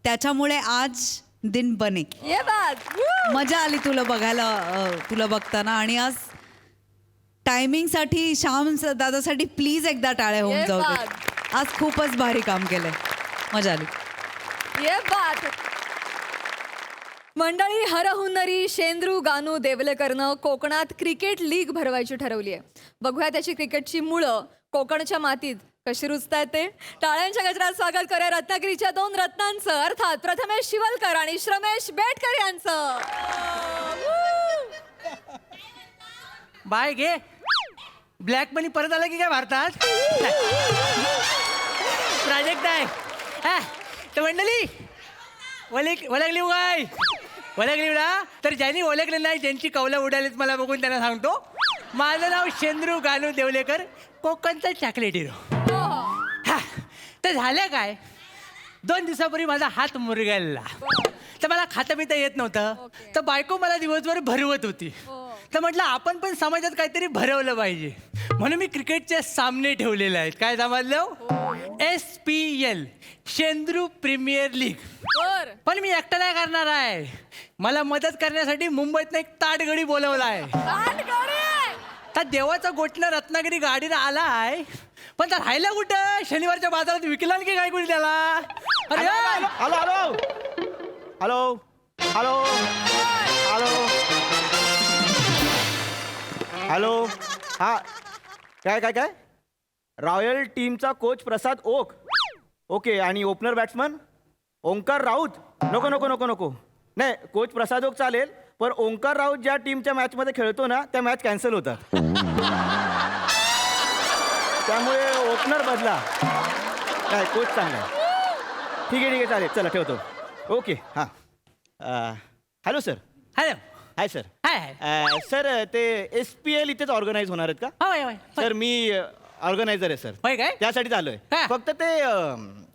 त्याच्यामुळे आज दिन बने ये बात मजा आली तुला बघायला तुला बघताना. आणि आज टायमिंगसाठी श्याम दादासाठी प्लीज एकदा टाळ्या होऊन ये जाऊ दे. बात. आज खूपच भारी काम केलंय मजा आली. ये बात मंडळी हर हुन्नरी शेंद्रू गानू देवलेकरनं कोकणात क्रिकेट लीग भरवायची ठरवली आहे. बघूया त्याची क्रिकेटची मुळं कोकणच्या मातीत कशी रुजतायत ते. टाळ्यांच्या गजरात स्वागत करूया रत्नागिरीच्या 2 रत्नांचं अर्थात प्रथमेश शिवलकर आणि श्रमेश बेटकर यांचं. बाय घे ब्लॅक मनी परत आला की काय भारतात प्रोजेक्ट आहे हा तर मंडळी वळगली काय ओळखली ना? तर ज्यांनी ओळखले नाही ज्यांची कौलं उडालीत मला बघून त्यांना सांगतो, माझं नाव शेंद्रू गानू देवलेकर, कोकणचा चॉकलेट हिरो. हा, तर झालं काय, 2 दिवसापूर्वी माझा हात मुरगळला. तर मला खाता पिता येत नव्हतं. तर बायको मला दिवसभर भरवत होती. तर म्हटलं आपण पण समाजात काहीतरी भरवलं पाहिजे, म्हणून मी क्रिकेटचे सामने ठेवलेले आहेत. काय समजलं? SPL, शेंद्रू premier league. पण मी एकटा नाही करणार आहे. मला मदत करण्यासाठी मुंबईतनं एक ताटगडी बोलवला आहे. तर देवाचा गोठणं रत्नागिरी गाडीनं आलाय, पण तर राहिला कुठं? शनिवारच्या बाजारात विकला की काय कुठे त्याला? अरे hello hello hello hello hello hello हा काय काय काय रॉयल टीमचा कोच प्रसाद ओक. ओके, आणि ओपनर बॅट्समन ओंकार राऊत. नको नको नको नको नाही, कोच प्रसाद ओक चालेल, पण ओंकार राऊत ज्या टीमच्या मॅचमध्ये खेळतो ना, त्या मॅच कॅन्सल होतात. त्यामुळे ओपनर बदला. काय कोच चांगला आहे. ठीक आहे चालेल, चला ठेवतो. ओके हां. Hello sir. Hello. Hi sir. Hi. Sir ते SPL इथेच ऑर्गनाईज होणार आहेत का? होय. सर मी ऑर्गनायझर आहे सर. होय काय? त्यासाठी आलोय. हा. फक्त ते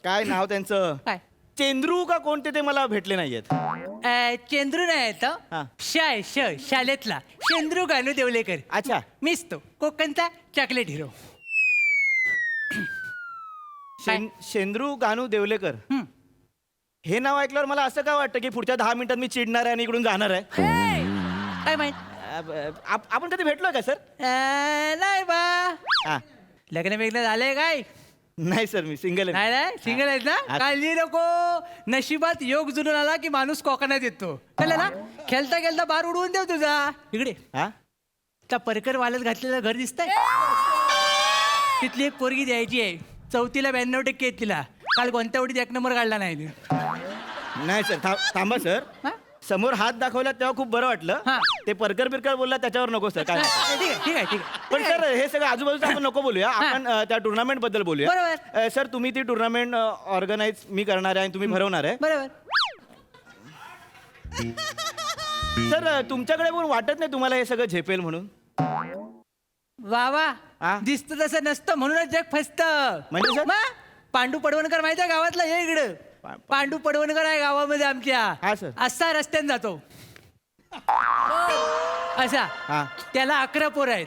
काय नाव त्यांचं, काय? चेंद्रू का कोणते ते मला भेटले नाहीयेत. चेंद्रू नाही हा. येत, शाळेतला शेंद्रू गानू देवलेकर. अच्छा. मीच तो कोकणचा चॉकलेट हिरो. शेंद्रू गानू देवलेकर. हं. हे नाव ऐकल्यावर मला असं काय वाटतं की पुढच्या 10 मिनिटात मी चिडणार आहे आणि इकडून जाणार आहे. काय माहित? आपण कधी भेटलोय का सर? नाही बा. हा. लग्न बिग्न झालंय काय? नाही सर, मी सिंगल आहे. नाही सिंगल आहेत ना? काळजी नको. नशिबात योग जुळून आला की माणूस कोकणात येतो. कळलं ना? खेळता खेळता बार उडवून देव तुझा. इकडे हा. त्या परकर वालत घातलेलं घर दिसतंय? तिथली एक पोरगी द्यायची आहे. 4ला 92% आहेत तिला. काल कोणत्या ओढीत 1 नंबर काढला नाही. नाही सर, थांबा सर. हा? समोर हात दाखवला तेव्हा खूप बरं वाटलं. हा. ते परकर बिरकर बोलला त्याच्यावर नको सर. काय ठीक आहे. पण सर हे सगळं आजूबाजूचं आपण नको बोलूया. आपण त्या टुर्नामेंट बद्दल बोलूया. बरोबर. सर तुम्ही ती टुर्नामेंट ऑर्गनाईज मी करणार आहे आणि तुम्ही भरवणार आहे. बरोबर. सर तुमच्याकडे पण वाटत नाही तुम्हाला हे सगळं झेपेल म्हणून? वा हा? दिसतं तसं नसतं म्हणूनच जग फसत. म्हणजे सर? पांडू पडवणकर माहिती आहे गावातला? हे इकडं पांडू पडवणकर आहे गावामध्ये आमच्या. हा, सर. असा रस्त्याने जातो असा. हा. त्याला 11 पोरं आहेत.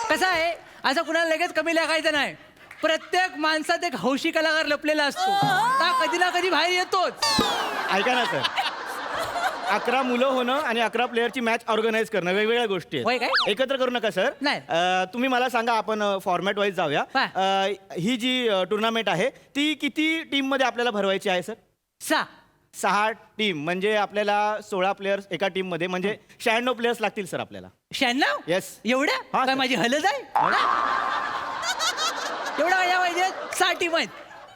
कसं आहे, असं कुणाला लगेच कमी लागायचं नाही. प्रत्येक माणसात एक हौशी कलाकार लपलेला असतो. हा कधी ना कधी बाहेर येतोच. ऐका ना सर, 11 मुलं होणं आणि 11 प्लेयरची मॅच ऑर्गनाईज करणं वेगवेगळ्या गोष्टी होय आहेत. काय? एकत्र करू नका सर. नाही. तुम्ही मला सांगा, आपण फॉर्मॅट वाईज जाऊया. ही जी टुर्नामेंट आहे ती किती टीम मध्ये आपल्याला भरवायची आहे सर? 6 टीम म्हणजे आपल्याला 16 प्लेयर्स एका टीम मध्ये, म्हणजे 96 प्लेयर्स लागतील सर आपल्याला. 96? Yes. एवढ्या? हा, काय सर. माझी हलत आहे? एवढा या पाहिजे 6 टीम आहेत.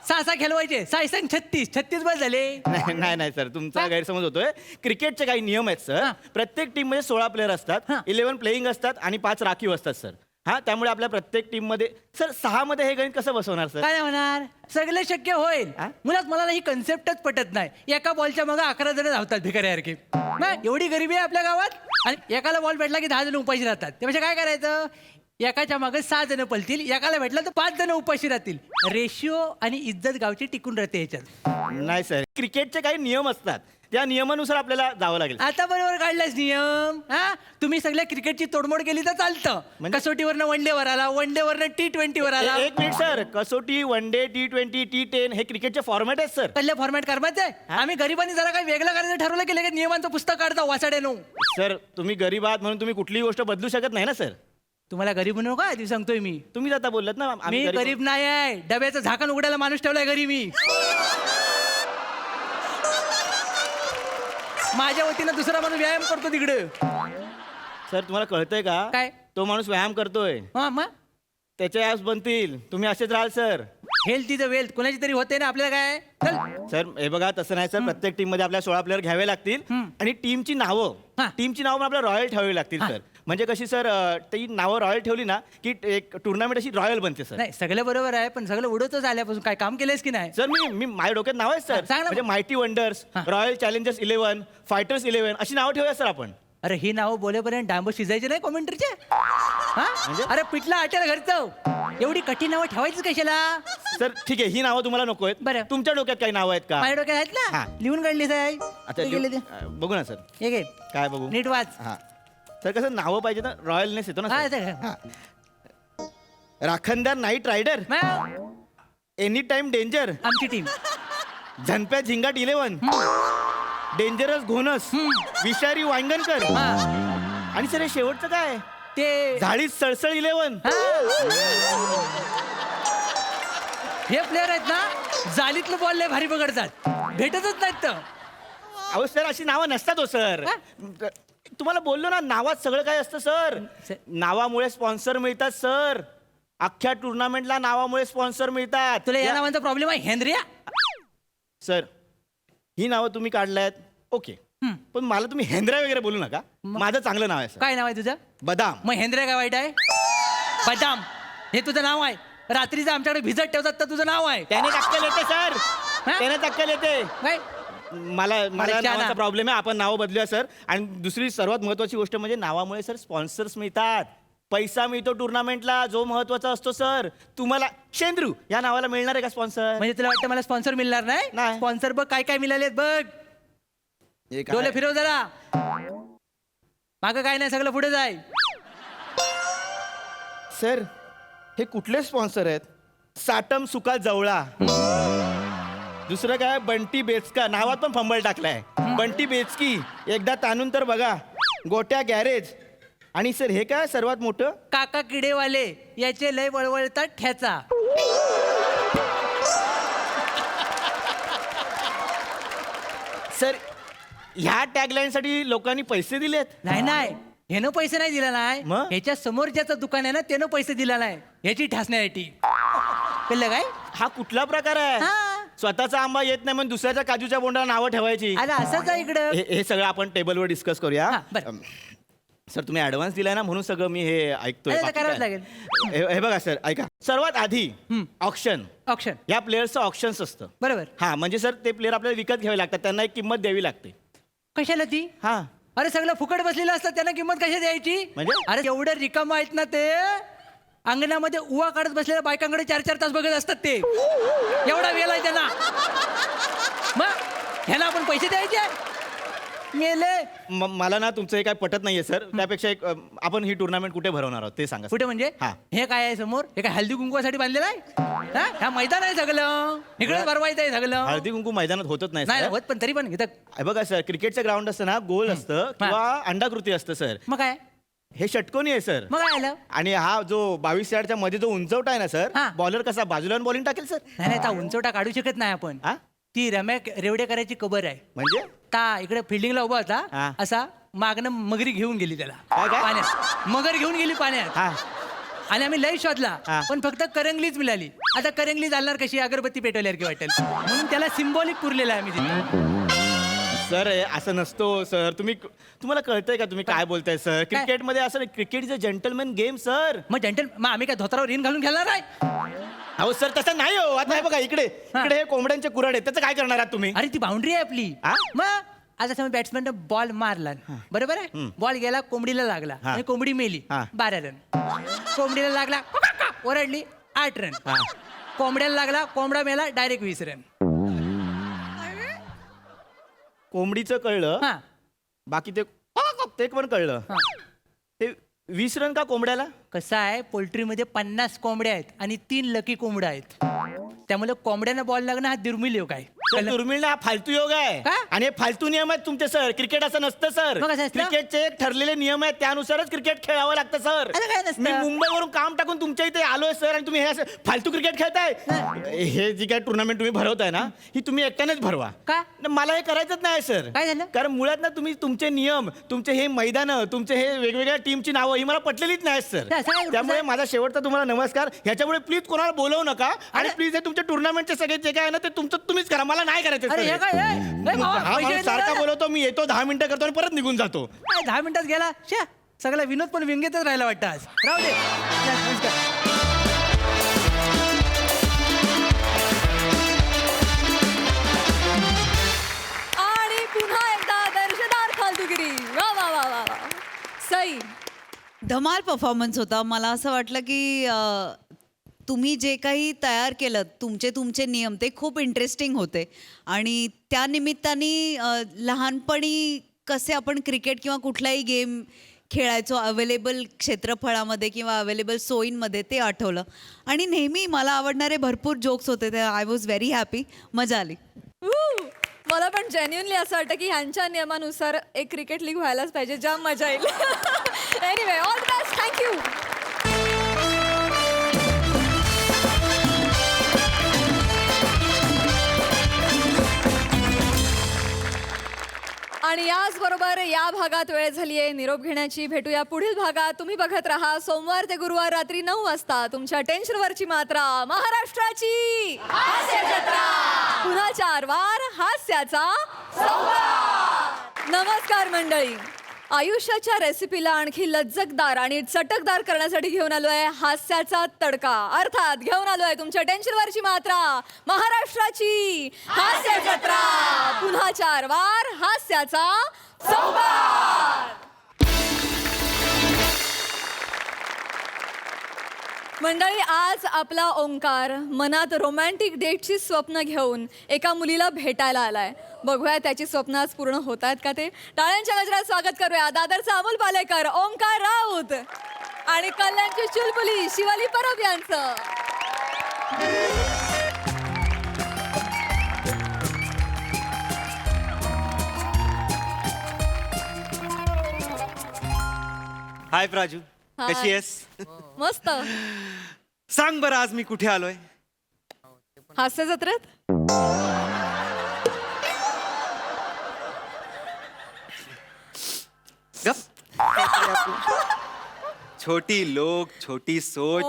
6 खेळवायचे. 6 36 बस झाले. नाही सर, तुमचा गैरसमज होतोय. क्रिकेटचे काही नियम आहेत सर. हा. प्रत्येक टीम मध्ये 16 प्लेयर असतात. हा. 11 प्लेईंग असतात आणि 5 राखीव असतात सर. हा, त्यामुळे आपल्या प्रत्येक टीम मध्ये सर 6 मध्ये हे गणित कसं बसवणार सर? काय होणार? सगळं शक्य होईल. हा? मुळात मला ही कन्सेप्टच पटत नाही. एका बॉलच्या मग 11 जण धावतात भिकाऱ्यासारखे. एवढी गरिबी आहे आपल्या गावात. आणि एकाला बॉल भेटला की 10 जण उपाशी राहतात. त्यापेक्षा काय करायचं, एकाच्या मागे 6 जण पळतील, एकाला भेटला तर 5 जण उपाशी राहतील. रेशिओ आणि इज्जत गावची टिकून राहते याच्यात. नाही सर, क्रिकेटचे काही नियम असतात, त्या नियमानुसार आपल्याला जावं लागेल. आता बरोबर काढलाच नियम. हा, तुम्ही सगळ्या क्रिकेटची तोडमोड केली तर चालतं. म्हणजे? कसोटीवरनं वनडेवर आला, वनडेवरनं T20वर आला. एक मिनिट सर, कसोटी, वन डे, T20, T10 हे क्रिकेटचे फॉर्मॅट आहेत सर. कल्ल्या फॉर्मॅट करमायचं आहे. आम्ही गरिबांनी जरा काही वेगळं करायचं ठरवलं की लगेच नियमांचं पुस्तक काढता वाचाड्यानो. सर तुम्ही गरीब आहात म्हणून तुम्ही कुठलीही गोष्ट बदलू शकत नाही ना सर. तुम्हाला गरीब म्हणू का ती सांगतोय मी. तुम्ही आता बोललात ना मी गरीब नाही आहे. डब्याचं झाकण उघडायला माणूस ठेवलाय घरी मी. माझ्या वतीनं दुसरा माणूस व्यायाम करतो तिकडे. सर तुम्हाला कळतंय का? काय? तो माणूस व्यायाम करतोय, हा मग त्याचे ॲप्स बनतील, तुम्ही असेच राहाल sir. Health is a wealth. कोणाची तरी होते ना आपल्याला काय. चल. सर हे बघा, तसं नाही सर. प्रत्येक टीम मध्ये आपल्याला 16 प्लेअर घ्यावे लागतील आणि टीमची नावं पण आपल्याला रॉयल ठेवावी लागतील सर. म्हणजे कशी सर ती नावं रॉयल ठेवली ना की एक टुर्नामेंट अशी रॉयल बनते सर. नाही सगळं बरोबर आहे पण सगळं उडवतच आल्यापासून काय काम केलंयस की नाही? सर मी माझ्या डोक्यात नाव आहे सर. सांग ना. म्हणजे mighty wonders, royal challengers 11, fighters 11 अशी नावं ठेवूया सर आपण. अरे ही नावं बोलेपर्यंत डांब शिजायचे नाही कॉमेंटरचे. म्हणजे? अरे पिठला आटेल घरचं एवढी कठीण नावं ठेवायची कशाला? सर ठीक आहे ही नावं तुम्हाला नको आहेत. बरं. तुमच्या डोक्यात काही नावं आहेत का? माझ्या डोक्यात आहेत ना हा. लिहून काढली साहेब. आता ते गेले ते. बघू ना सर. हे घे काय बघू? नीट वाच. हा सर कसं नावं पाहिजे ना रॉयलनेस येतो ना हा, सर. ते घे. हा. राखणदार नाईट रायडर, मग एनी टाइम डेंजर, आमची टीम. झनप्या झिंगाट 11, डेंजरस घोनस, विषारी वांगणकर आणि सर हे शेवटचं काय? ते झाडीत सळसळ 11. हे प्लेअर आहेत ना जालीतलं बॉल लय भारी पकडतात भेटतच नाहीत तर. अहो सर अशी नावं नसतात हो सर. तुम्हाला बोललो ना नावात सगळं काय असतं सर. नावामुळे स्पॉन्सर मिळतात सर. अख्ख्या टुर्नामेंटला नावामुळे स्पॉन्सर मिळतात. तुला या नावांचा प्रॉब्लेम आहे हेनरिया? सर ही नावं तुम्ही काढलायत ओके पण मला तुम्ही हेंद्र्या वगैरे बोलू नका. माझं चांगलं नाव आहे सर. काय नाव आहे तुझं? बदाम. मग हेंद्रिया काय वाईट आहे? बदाम हे तुझं नाव आहे. रात्रीचं आमच्याकडे भिजत ठेवतात तर तुझं नाव आहे. त्याने टक्कल येते सर. हा? त्याने टक्कल येते. काय मला शाना. नावाचा प्रॉब्लेम आहे. आपण नावं बदलूया सर. आणि दुसरी सर्वात महत्वाची गोष्ट म्हणजे नावामुळे सर स्पॉन्सर्स मिळतात. पैसा मिळतो टुर्नामेंटला जो महत्वाचा असतो सर. तुम्हाला शेंद्रू या नावाला मिळणार आहे का स्पॉन्सर? म्हणजे तुला वाटतं मला स्पॉन्सर मिळणार नाही? नाही. स्पॉन्सर बघ काय काय मिळालेत बघ. डोले फिरव जरा. मागं काय नाही सगळं पुढे जाय. सर हे कुठले स्पॉन्सर आहेत? साटम सुका जवळा. दुसरं काय बंटी बेचका. नावात पण फंबल टाकलाय. बंटी बेचकी. एकदा ताणून तर बघा. गोट्या गॅरेज. आणि सर हे काय सर्वात मोठं? काका किडेवाले याचे लय वळवळतात ठ्याचा. सर ह्या टॅगलाईन साठी लोकांनी पैसे दिलेत? नाही नाही ह्यानं पैसे नाही दिला नाही. मग? ह्याच्या समोर ज्याचं दुकान आहे ना त्यानं पैसे दिला नाही ह्याची ठसण्यासाठी. कळलं काय? हा कुठला प्रकार आहे? हा. स्वतःचा आंबा येत नाही म्हणून दुसऱ्याच्या काजूच्या बोंडाला नावं ठेवायची. आला असंच आहे इकडं. हे सगळं आपण टेबलवर डिस्कस करूया. हा, बरं. सर तुम्ही ऍडव्हान्स दिलाय ना म्हणून सगळं मी हे ऐकतोय. अरे, तर बाकी करावंच काय? लागेल. हे बघा सर ऐका. सर्वात आधी ऑप्शन. ऑप्शन या प्लेयरचं ऑप्शन्स असतं. बरोबर. हा म्हणजे सर ते प्लेयर आपल्याला विकत घ्यावे लागतात. त्यांना एक किंमत द्यावी लागते. कशाला ती? हा अरे सगळं फुकट बसलेलं असतं त्यांना किंमत कशी द्यायची? म्हणजे? अरे एवढं रिकाम आहेत ना ते अंगणामध्ये उवा काढत बसलेल्या बायकांकडे 4-4 तास बघत असतात ते. एवढा वेळ आहे त्यांना. मग ह्याला आपण पैसे द्यायचे? मेले. मला ना तुमचं हे काय पटत नाहीये सर. त्यापेक्षा एक आपण ही टुर्नामेंट कुठे भरवणार आहोत ते सांगा. कुठे म्हणजे? हा. हे काय आहे समोर? हे काय हल्दी कुंकवासाठी बांधलेलं आहे? हा मैदान आहे सगळं. इकडे भरवायचं आहे सगळं. हळदी कुंकू मैदानात होतच नाही नाही सर. होत पण तरी पण इथं. हे बघा सर क्रिकेटचं ग्राउंड असतं ना गोल असतं किंवा अंडाकृती असतं सर. मग काय? हे षटकोनी आहे सर. मग काय आलं? आणि हा जो 22 यार्डच्या मध्ये जो उंचवटा आहे ना सर हा. बॉलर कसा बाजूला बॉलिंग टाकेल सर? नाही नाही ता उंचवटा काढू शकत नाही आपण. हा? ती रम्या रेवडेकरांची कबर आहे. म्हणजे ता इकडे फिल्डिंगला उभा हा. होता असा मागणं मगरी घेऊन गेली त्याला काय? पाण्यात. मगर घेऊन गेली पाण्यात. हा आणि आम्ही लय शोधला हा. पण फक्त करंगलीच मिळाली. आता करंगली चालणार कशी? अगरबत्ती पेटवल्यावर की वाटेल म्हणून त्याला सिम्बॉलिक पुरलेला आहे आम्ही तिथे. सर असं नसतो सर. तुम्हाला कळतंय का तुम्ही काय बोलताय सर? क्रिकेटमध्ये असं cricket is a gentleman game sir. मग आम्ही काय धोत्रावर इन घालून खेळणार आहे? अहो सर तसं नाही हो. आता हे बघा इकडे हे कोंबड्यांचे कुऱ्हाड आहेत त्याचं काय करणार आहात तुम्ही? अरे ती बाउंड्री आहे आपली. हा? मग आता समज बॅट्समॅन बॉल मारला बरोबर आहे. बॉल गेला कोंबडीला लागला हा. आणि कोंबडी मेली. हा. 12 रन. कोंबडीला लागला ओरडली 8 रन. हा. कोंबड्याला लागला कोंबडा मेला डायरेक्ट 20 रन. कोंबडीचं कळलं. हा बाकी ते पण कळलं. हा. ते 20 रन का कोंबड्याला? कसं आहे पोल्ट्रीमध्ये 50 कोंबड्या आहेत आणि 3 लकी कोंबड्या आहेत. त्यामुळे कोंबड्यांना बॉल लागणं हा दुर्मिळ योग आहे. सर, दुर्मिळ हा फालतू योग आहे. का? आणि हे फालतू नियम आहेत तुमचे सर. क्रिकेट असं नसतं सर. मग कसं असतं? क्रिकेटचे एक ठरलेले नियम आहेत त्यानुसारच क्रिकेट खेळावं लागतं सर. असं काय नसतं. मी मुंबईवरून काम टाकून तुमच्या इथे आलोय सर आणि तुम्ही हे असं फालतू क्रिकेट खेळताय. हे जी काय टुर्नामेंट तुम्ही भरवताय ना ही तुम्ही एकट्यानेच भरवा. का? मला हे करायचंच नाही सर. काय झालं? कारण मुळात ना तुम्ही तुमचे नियम तुमचे हे मैदान तुमचे हे वेगवेगळ्या टीमची नावं ही मला पटलेलीच नाही सर. असं काय करतो त्यामुळे सर? माझा शेवटचा तुम्हाला नमस्कार. ह्याच्यामुळे प्लीज कोणाला बोलवू नका आणि प्लीज हे तुमच्या टुर्नामेंटचे सगळे जे काय आहे ना ते तुमचं तुम्हीच करा. मला नाही करायचं अरे हे सर. काय हे? हे भावा, हा पैसे माणूस घेतले सारखा ना? बोलवतो मी येतो 10 मिनिटं करतो आणि परत निघून जातो. काय 10 मिनिटात गेला शे सगळा विनोद पण व्यंग्यातच राहिला वाटतं आज. राहू दे या, नमस्कार. आणि पुन्हा एकदा दर्शदार फालतूगिरी. वा वा वा वा वा. सई. धमाल परफॉर्मन्स होता. मला असं वाटलं की तुम्ही जे काही तयार केलं तुमचे नियम ते खूप इंटरेस्टिंग होते आणि त्या निमित्ताने लहानपणी कसे आपण क्रिकेट किंवा कुठलाही गेम खेळायचो अवेलेबल क्षेत्रफळामध्ये किंवा अवेलेबल सोयींमध्ये ते आठवलं आणि नेहमी मला आवडणारे भरपूर जोक्स होते ते आय वॉज व्हेरी हॅपी. मजा आली. मला पण जेन्युनली असं वाटतं की ह्यांच्या नियमानुसार एक क्रिकेट लीग व्हायलाच पाहिजे. जाम मजा येईल. Anyway all the best. Thank you. आणि याचबरोबर या भागात वेळ झाली आहे निरोप घेण्याची. भेटूया पुढील भागात. तुम्ही बघत राहा सोमवार ते गुरुवार रात्री 9 वाजता तुमच्या टेन्शनवरची मात्रा महाराष्ट्राची हास्य जत्रा. पुन्हा 4 वार हास्याचा संवाद. नमस्कार मंडळी. आयुष्याच्या रेसिपीला आणखी लज्जतदार आणि चटकदार करण्यासाठी घेऊन आलोय हास्याचा तडका. अर्थात घेऊन आलोय तुमच्या टेन्शनवरची मात्रा महाराष्ट्राची हास्य जत्रा. पुन्हा 4 वार हास्याचा संवाद. मंडळी आज आपला ओंकार मनात रोमॅन्टिक डेटची स्वप्न घेऊन एका मुलीला भेटायला आलाय. बघूया त्याची स्वप्न आज पूर्ण होत आहेत का ते. टाळ्यांच्या गजरात स्वागत करूया दादरचा अमोल पालेकर, ओंकार राऊत आणि कल्याणची चुलबुली शिवाली परब यांचं. हाय प्राजू, हाय. कशी आहेस? मस्त. सांग बरं आज मी कुठे आलोय? हास्य जत्रेत. गप. छोटी लोक छोटी सोच.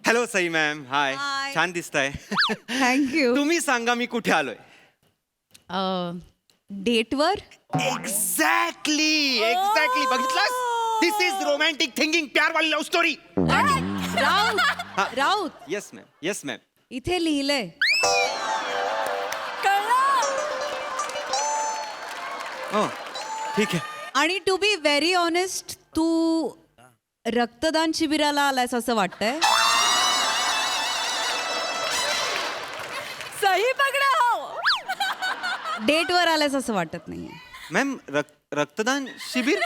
Hello Sai ma'am. Hi. Hi. छान दिसताय. थँक्यू. तुम्ही सांगा मी कुठे आलोय? डेटवर. एक्झॅक्टली बघितलास? दिस इज रोमॅन्टिक थिंकिंग प्यार वाली love story. Raut yes ma'am. इथे लिहिलंय. हो ठीक आहे. आणि टू बी व्हेरी ऑनेस्ट तू रक्तदान शिबिराला आलायस असं वाटतंय. सही पकडा हो. डेटवर आलायस असं वाटत नाहीये. मॅम रक्तदान शिबिर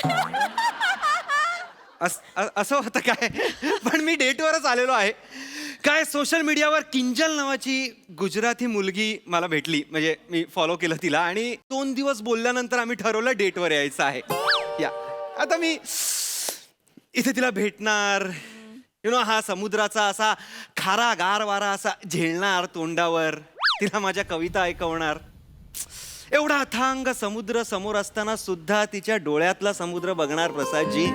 असं होतं काय? पण मी डेटवरच आलेलो आहे. काय सोशल मीडियावर किंजल नावाची गुजराती मुलगी मला भेटली. म्हणजे मी फॉलो केलं तिला आणि 2 दिवस बोलल्यानंतर आम्ही ठरवलं डेटवर यायचं आहे. या आता मी इथे तिला भेटणार. हा समुद्राचा असा खारा गार वारा असा झेलणार तोंडावर. तिला माझ्या कविता ऐकवणार. एवढा अथांग समुद्र समोर असताना सुद्धा तिच्या डोळ्यातला समुद्र बघणार प्रसादजी.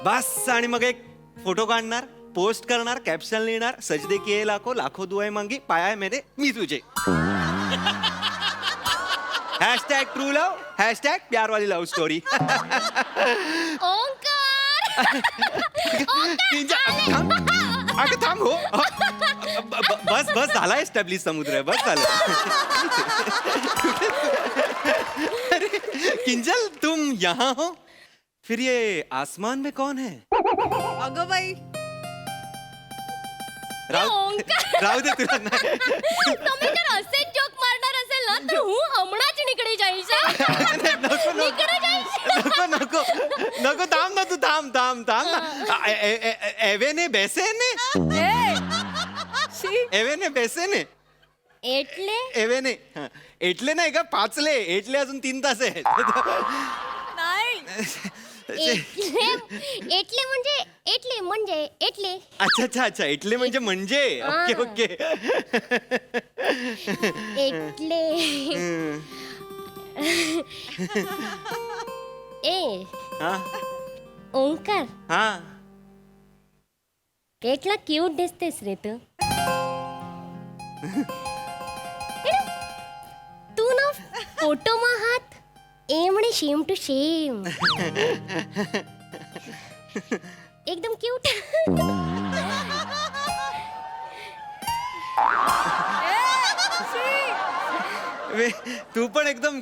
बस. आणि मग एक फोटो काढणार, पोस्ट करणार, कॅप्शन लिहिणार, सजदे किए लाखो लाखो दुआएं मांगी पाया मैंने मी तुझे. #ट्रू लव #प्यार वाली लव स्टोरी. अगं थांब हो. बस झाला एस्टॅब्लिश समुद्र. बस झालं. अरे किंजल तुम यहाँ हो? फिर ये आसमान में कौन है? अगं बाई. राहू दे तुला. नाही तुम्ही जर असे जोक मारणार असेल ना तर हमणाच निकडे जायचं. नको थांब ना तू. थांब ना. एवेने बेसे ने एवेने बेसे ने एवेने एटले नाही का 5ले एटले अजून 3 तास आहेत. एटले म्हणजे अच्छा एटले म्हणजे ओके. एटले हा ओंकार हा કેટલા ક્યુટ दिसतेस रे तू. तू ना फोटोમાં हात ए म्हणे शेम टू शेम. एकदम क्यूट. तू पण एकदम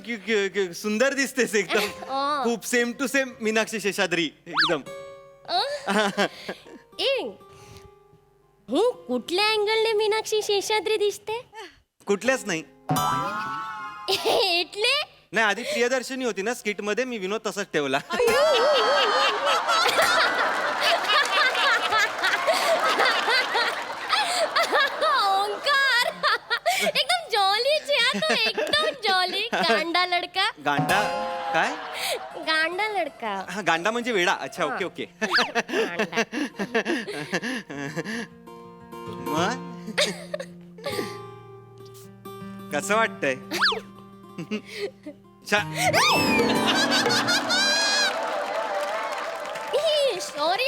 सुंदर दिसतेस एकदम. खूप same to same Meenakshi Seshadri एकदम. ए હું कुठल्या अँगलने मीनाक्षी शेषाद्री दिसते? कुठल्याच नाही. એટલે नाही, आधी प्रियदर्शनी होती ना स्किट मध्ये, मी विनोद तसाच ठेवला. ओंकार एकदम जॉली छे हा तो, एकदम जॉली. गांडा लडका. गांडा काय? गांडा लडका. हा, गांडा म्हणजे वेडा. अच्छा, ओके ओके. मग कसं वाटतंय? Sorry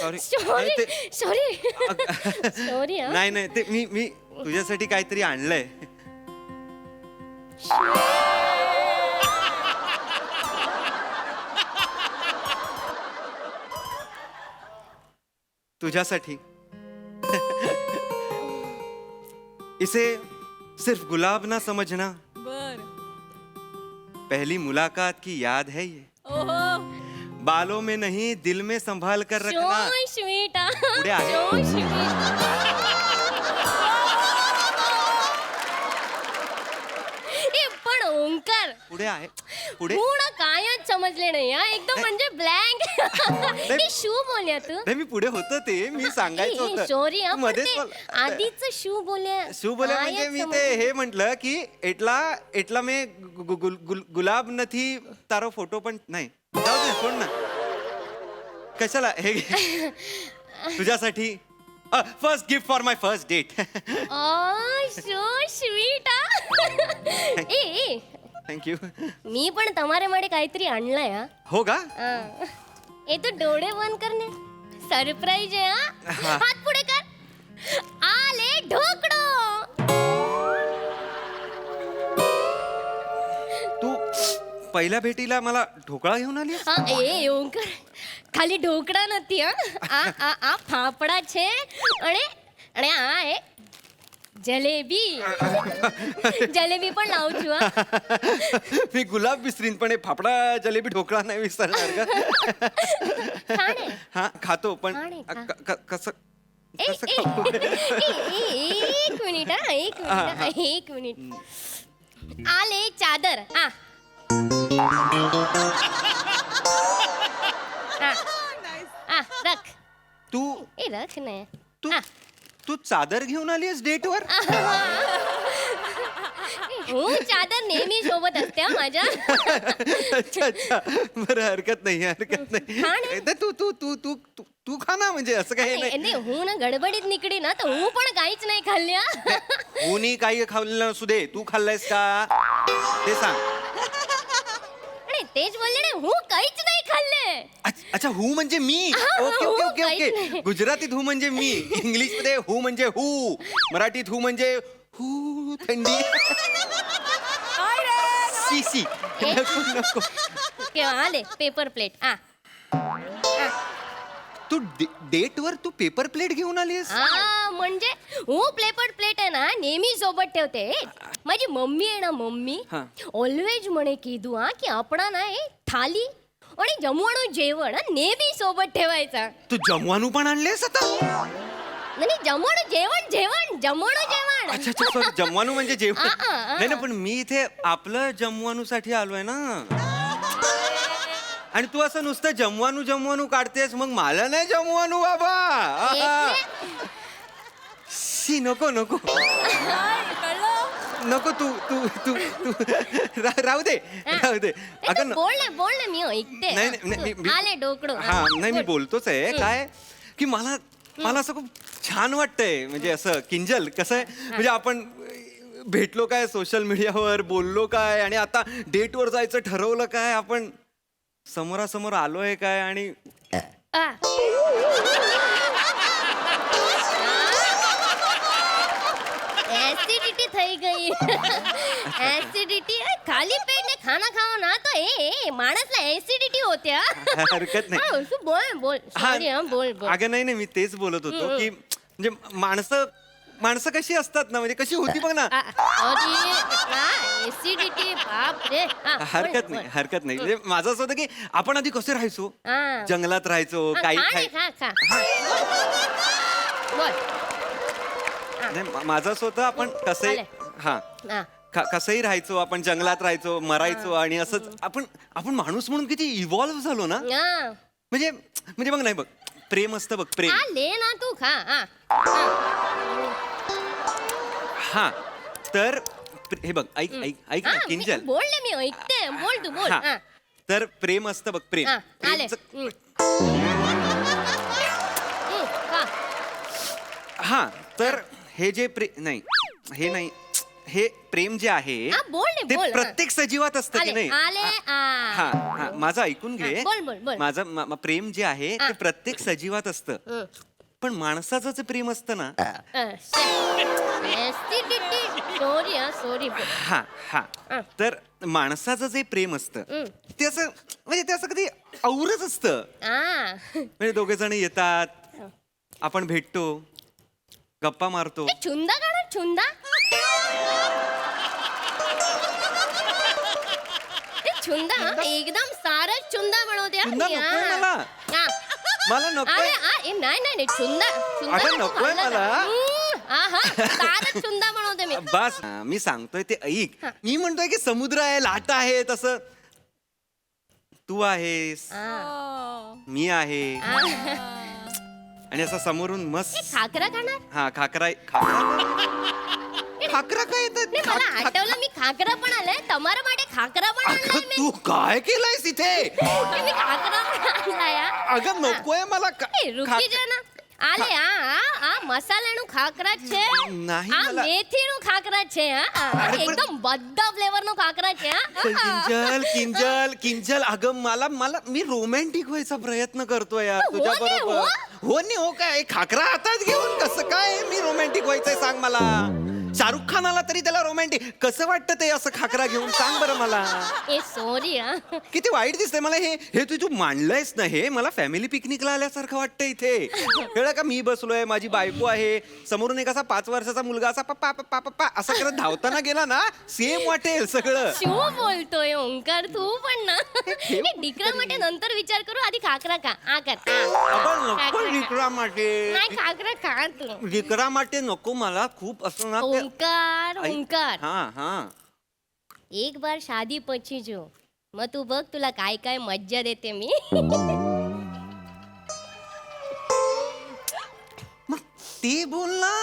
Sorry. सॉरी ते- सॉरी सॉरी. नाही नाही, ते मी तुझ्यासाठी काहीतरी आणलंय. तुझ्यासाठी. इसे सिर्फ गुलाब ना समझना, बर. पहली मुलाकात की याद है ये. ओहो. बालों में नहीं दिल में संभाल कर रखना. So sweet. पुढे आहे. So sweet. पण ओंकार पुढे आहे. पुढे पूर्ण कायच समजले नाही हा, एकदम म्हणजे ब्लँक. हे शू बोलल्या तू. नाही, मी पुढे होतो ते मी सांगायचं होतं. सॉरी तू मध्येच बोल- आधीच शू बोलल्या. शू बोले म्हणजे मी ते हे म्हंटल की एटला मी गुलाब नथी तारो फोटो पण नाही. जाऊ दे, सोड ना. कशाला हे घे. तुझ्यासाठी first gift for my first date. So sweet. ए थँक्यू. मी पण તમારા માટે કાहीतरी आणलंय हा. हो का? ए तू डोळे बंद करणे. सरप्राईज आहे हा. हात पुढे कर. आले ढोकळो. तू पहिल्या भेटीला मला ढोकळा घेऊन आली. હા એ ઓંકાર ખાલી ઢોકળા નથી હા. આ ફાફડા છે અને અને આ એ જલેબી. જલેબી પણ લાવું છું હા. मी गुलाब विसरीन पण हे फाफडा जलेबी ढोकळा नाही विसरणार का? ખાણે. हा, खातो पण खाणे, खा. कसं ए, कसं ए, खाऊ? एक मिनिट हा, एक मिनिट हा, एक मिनिट. आले चादर. हा रख. तू ए रख ने. तू चादर घेऊन आलीस डेटवर? હું ચાદર नेहमी सोबत असते हा माझ्या. अच्छा अच्छा, बरं, हरकत नाही हरकत खा नाही. ना. ते तू तू तू तू तू तू खा ना, म्हणजे असं काही नाही. नाही હું ना गडबडीत निकडी ना तर હું पण काहीच नाही खाल्ल्या. कोणी काही खाल्लं नसू दे, तू खाल्लंयस का ते सांग. आणि तेच बोलले ना હું काहीच नाही खाल्ले. अच्छा, हू म्हणजे मी. हा, ओके हू ओके ओके काहीच ओके. नाही. गुजरातीत हू म्हणजे मी, इंग्लिश मध्ये हू म्हणजे हू, मराठीत हू म्हणजे हू थंडी. सी सी नको नको. केव्हा आले पेपर प्लेट. तू डेटवर तू पेपर प्लेट घेऊन आलीस? हा म्हणजे હું पेपर प्लेट आहे ना नेहमी सोबत ठेवते. माझी मम्मी आहे ना मम्मी हा. ऑलवेज म्हणे कीधू हा की आपण ना हे थाली आणि जमवाणू जेवण हा, नेहमी सोबत ठेवायचा. तू जमवानू पण आणलेस आता? नाही जमवाणू जेवण जेवण जमवाणू जेवण. अच्छा अच्छा, सॉरी, जमवानू म्हणजे जेवण. आ, आ. नाही ना, पण मी इथे आपलं जमवानू साठी आलोय ना. आणि तू असं नुसतं जमवानू जमवानू काढतेस, मग मला नाही जमवानू बाबा. शी, नको नको नको. तू तू तू तू राहू दे राहू दे. अगं बोल ना मी ऐकते. नाही, नाही, मी- आले डोकडो. हा, नाही, मी बोलतोच आहे काय की मला असं खूप छान वाटतंय. म्हणजे असं किंजल कसं आहे, म्हणजे आपण भेटलो काय सोशल मीडियावर, बोललो काय, आणि आता डेटवर जायचं ठरवलं काय, आपण समोरासमोर आलोय काय. आणि ऍसिडिटी થઈ ગઈ એસિડિટી ખાલી પેટને ખાના ખાઓ ના તો એ માણસला એસિડિટી होते हरकत नाही. बोल बोल हा. सॉरी बोल बोल अगं नाही मी तेच बोलत होतो की म्हणजे माणसं कशी असतात ना म्हणजे कशी होती बघ ना. एसिडिटी बाप रे हरकत नाही म्हणजे माझं असं होतं की आपण आधी कसे राहायचो, जंगलात राहायचो, काही खा बोल नाही माझं असं होतं आपण कसे हा कसंही राहायचो, आपण जंगलात राहायचो, मरायचो आणि असंच आपण माणूस म्हणून किती इव्हॉल्व्ह झालो ना. म्हणजे बघ नाही बघ प्रेम असतं बघ प्रेम. ले ना तू खा हा तर हे बघ ऐक ना किंजल. बोलले मी ऐकते बोल तू बोल हा. तर प्रेम असतं बघ प्रेम. हा तर हे जे नाही हे नाही हे प्रेम जे आहे ते प्रत्येक सजीवात असतं की नाही. हा माझं ऐकून घे. माझं प्रेम जे आहे ते प्रत्येक सजीवात असतं पण माणसाचं जे प्रेम असतं ना हा हा तर माणसाचं जे प्रेम असतं ते असं म्हणजे ते असं कधी औरच असतं. म्हणजे दोघे जण येतात, आपण भेटतो, गप्पा मारतो. छुंदा काढा छुंदा छुंदा एकदम सारा छुंदा बनवते. मला नकोय. नाही छुंदा नकोय मला. सारा छुंदा बनवते मी. बस मी सांगतोय ते ऐक. मी म्हणतोय की समुद्र आहे, लाटा आहे, तसं तू आहेस, मी आहे आणि असं समोरून मस्त खाकरा खाणार. हा खाकरा काय येतात. मला आठवलं मी खाकरा पण आलाय तमारा माटे खाकरा पण आणलाय मी. तू काय केलंयस इथे. मी खाकरा पण आणलाय. अगं नकोय मला. रुकी जा ना. આલે આ મસાલાનું ખાખરા છે નહીં આ મેથીનું ખાખરા છે એકદમ બધા ફ્લેવરનું ખાખરા છે किंजल अगं मला मी रोमॅन्टिक व्हायचा प्रयत्न करतोय यार तुझ्या बरोबर. हो नाही हो काय खाकरा हातात घेऊन कसं काय मी रोमॅन्टिक व्हायचंय सांग मला. शाहरुख खान आला तरी त्याला रोमॅन्टिक कसं वाटतं ते असं खाकरा घेऊन सांग बरं मला. ए सॉरी किती वाईट दिसतंय मला हे तू मांडलंयस ना हे मला फॅमिली पिकनिकला आल्यासारखं वाटतं इथे. कळलं का मी बसलोय माझी बायको आहे समोरून एक असा 5 वर्षाचा मुलगा असा पप्पा पप्पा पप्पा असं करत धावताना गेला ना सेम वाटेल सगळं. શું बोलतोय ओंकार तू पण ना. डिकरा માટે नंतर विचार करू आधी खाकरा खा. आ कर डिकरा माटे नाही खाकरा खा तू. डिकरा माटे नको मला खूप असं ना. ओंकार हा एक बार शादी પછી જો मग तू बघ तुला काय काय मज्जा देते मी. ते बोल ना.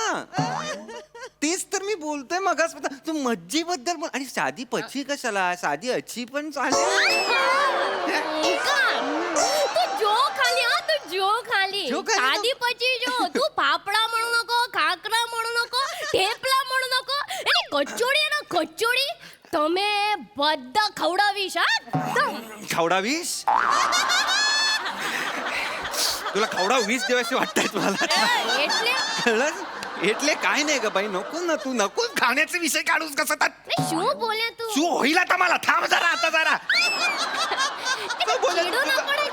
तेच तर मी बोलतोय मगाच तू मज्जेबद्दल बोल. आणि शादी पची कशाला शादी अच्छी पण चालेल. तू जो खाली शादी પછી જો तू फाफडा म्हणू नको खाकरा म्हणू नको ढेपला म्हणू नको आणि कचोडी ना कचोडी તમે બધા ખવડાવીશ. खवडावीस तुला खवडावीस देवाशी वाटतायत मला. એટલે काय नाही ग बाई नको ना तू नको खाण्याचे विषय काढूस कसं तर. શું બોલ્યા તું. तू होईल आता मला थांब जरा आता जरा.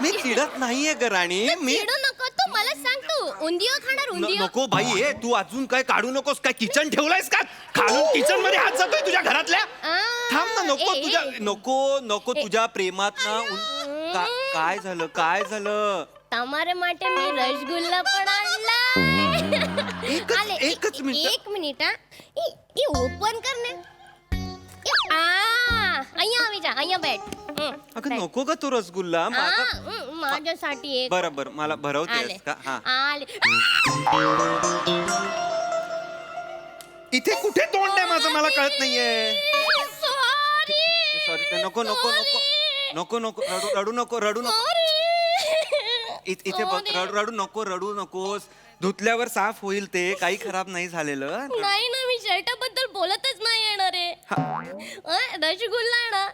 मी चिडत नाहीये ग राणी. मी चिडू नको तू मला सांग तू उंदियो खाणार उंदियो. नको बाई ए तू अजून काय काढू नकोस. काय किचन ठेवलायस का खालून किचन मध्ये हात जातोय तुझ्या घरातल्या. थांब ना नको तुझ्या नको तुझ्या प्रेमात ना. काय झालं તમારે માટે મેં રસગુલ્લા પણ आणला. एकच मिनिट. एक मिनिट એ ઓપન કર ને. અહીંયા આવી જા અહીંયા બેठ. अगं नको का तो रसगुल्ला माझ्यासाठी एक. बरोबर मला भरवतेस का. हा आले इथे कुठे तोंड आहे माझं मला कळत नाहीये. सॉरी नको रडू नको. इथे बघ रडू नकोस. धुतल्यावर साफ होईल ते काही खराब नाही झालेलं. नाही ना मी शर्ट बद्दल बोलतच नाही येणार आहे. रसगुल्ला आहे ना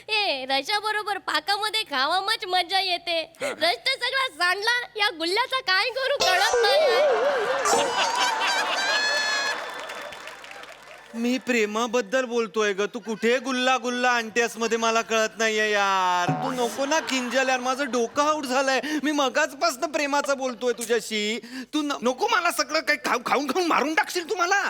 ए रशा बरोबर पाकामध्ये खावामच मजा येते. रस तर सगळा सांडला या गुल्ल्याचा काय करू कळत नाही. मी प्रेमाबद्दल बोलतोय ग. तू कुठे गुल्ला गुल्ला आणतेस मध्ये मला कळत नाहीये यार. तू नको ना किंजल यार, माझं डोकं आउट झालंय. मी मगाचपासून प्रेमाचं बोलतोय तुझ्याशी. तू नको मला सगळं काही खाऊन खाऊन मारून टाकशील तू मला.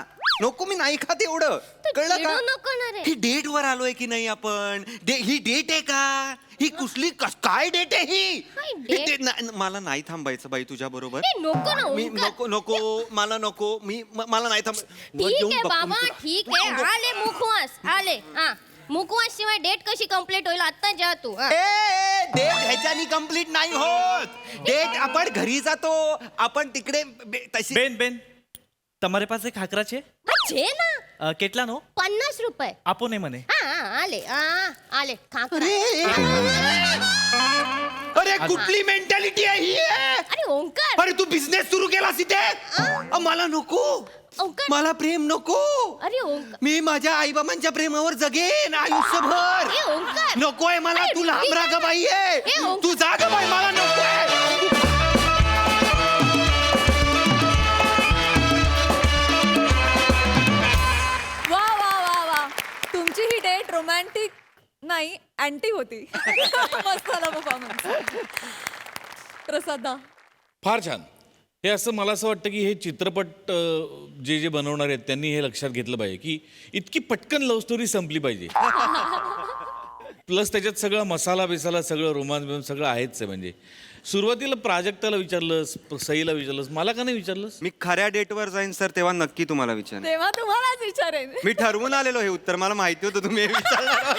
नको, मी नाही खात एवढं, कळलं चिडू का? नको ना रे. ही डेट वर आलोय की नाही आपण? ही डेट आहे का? ही कुठली काय डेट आहे ही? काय ही date? date मला नाही थांबायचं बाई तुझ्या बरोबर. ए, नको ना मी ओंकार. नको मला नको. मला नाही ठीक आहे बाबा, ठीक आहे. आले मुखवास, आले. हा, मुखवास शिवाय डेट कशी कंप्लीट होईल आता जा तू. हा. डेट ह्याच्यानी कंप्लीट नाही होत. डेट आपण घरी जातो, आपण तिकडे तशी. बेन તમારે પાસે ખાખરા છે? हा, छे ना. કેટલા નો? 50 रुपये. આપો ને મને. हा, आले आले खाकरा. अरे कुठली मेंटॅलिटी आहे ही? अरे ओंकार, अरे तू बिझनेस सुरू केलास इथे? मला नको, ओंकार. मला प्रेम नको. अरे ओंकार. मी माझ्या आईबाबांच्या प्रेमावर जगेन आयुष्यभर. ए, ओंकार. नकोय मला. अरे, तू लांब ठीक राग बाई ए, आहे. ओंकार. तू जा ग बाई, मला नकोय. वा वा वा वा, तुमची ही डेट रोमॅन्टिक नाही, अँटी होती. मस्त झाला परफॉर्मन्स. प्रसादा, फार छान. हे असं मला असं वाटतं की हे चित्रपट जे बनवणार आहेत त्यांनी हे लक्षात घेतलं पाहिजे की इतकी पटकन लव्ह स्टोरी संपली पाहिजे. प्लस त्याच्यात सगळं मसाला बिसाला सगळं रोमांस सगळं आहेच आहे. म्हणजे सुरुवातीला प्राजक्ताला विचारलंस, सईला विचारलंस, मला का नाही विचारलंस? मी खऱ्या डेटवर जाईन सर, तेव्हा नक्की तुम्हाला विचार. तेव्हा तुम्हालाच विचारेन. मी ठरवून आलेलो हे उत्तर. मला माहिती होतं तुम्ही हे विचारणार.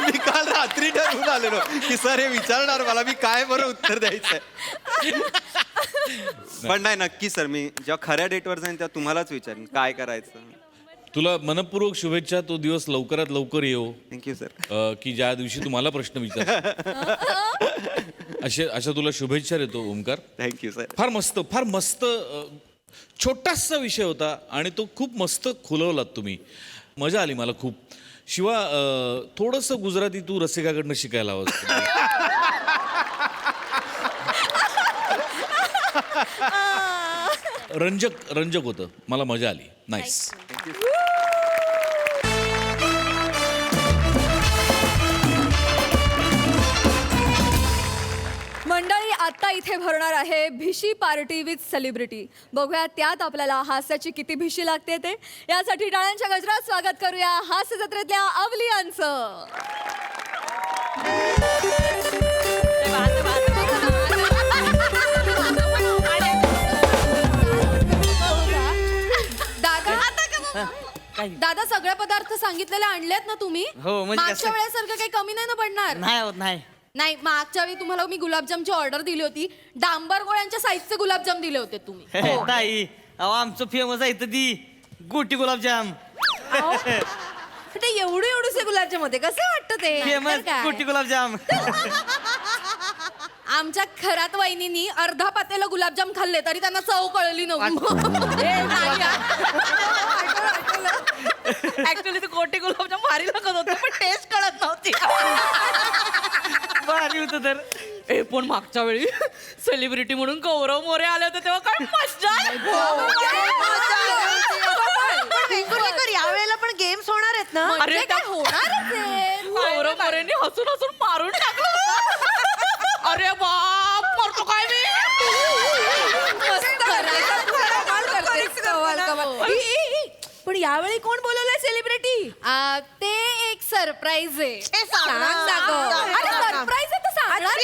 मी काल रात्री ठरवून आलेलो की सर हे विचारणार मला, मी काय बरं उत्तर द्यायचंय. पण नाही, नक्की सर, मी जेव्हा खऱ्या डेटवर जाईन तेव्हा तुम्हालाच विचारेन काय करायचं. तुला मनपूर्वक शुभेच्छा. तो दिवस लवकरात लवकर येऊ. Thank you sir. की ज्या दिवशी तुम्हाला प्रश्न विचार अशा तुला शुभेच्छा देतो ओमकार. Thank you sir. फार मस्त छोटासा विषय होता आणि तो खूप मस्त खुलवलात तुम्ही. मजा आली मला खूप. शिवा थोडंसं गुजराती तू रसिकाकडनं शिकायला हवं. रंजक होतं. मला मजा आली. नाईस. मंडळी, आता इथे भरणार आहे भिशी पार्टी विथ सेलिब्रिटी. बघूया त्यात आपल्याला हास्याची किती भिशी लागते ते. यासाठी टाळ्यांच्या गजरात स्वागत करूया हास्य जत्रेतल्या अवलियांचं. दादा सगळे पदार्थ सांगितलेले आणलेत ना तुम्ही? हो, म्हणजे मागच्या कसं- वेळेसारखं काही कमी नाही ना पडणार? नाही होत नाही. नाही, मागच्या वेळी तुम्हाला मी गुलाबजामची ऑर्डर दिली होती. डांबर गोळ्यांच्या साईजचे गुलाबजाम दिले होते तुम्ही. ताई, अहो आमचं फेमस आहे इथं ती गोटी गुलाबजाम. ते एवढे गुलाबजाम होते, कसं वाटतं ते? फेमस तर काय? गोटी गुलाबजाम. आमच्या घरात वहिनीनी अर्धा पातेला गुलाबजाम खाल्ले तरी त्यांना चव कळली नव्हती. ऍक्च्युली ते गोटे गुलाबजाम भारी लागत होते पण टेस्ट कळत नव्हती. भारी होतं तर. पण मागच्या वेळी सेलिब्रिटी म्हणून गौरव मोरे आले होते तेव्हा काय मजा. यावेळेला पण गेम्स होणार आहेत ना? अरे काय होणार? गौरव मोरेंनी हसून हसून मारून टाकलं. अरे बाप, मरतो काय मी. पण यावेळी कोण बोलवलंय सेलिब्रिटी? ते एक सरप्राईज आहे. सरप्राईज आहे तर सांगणार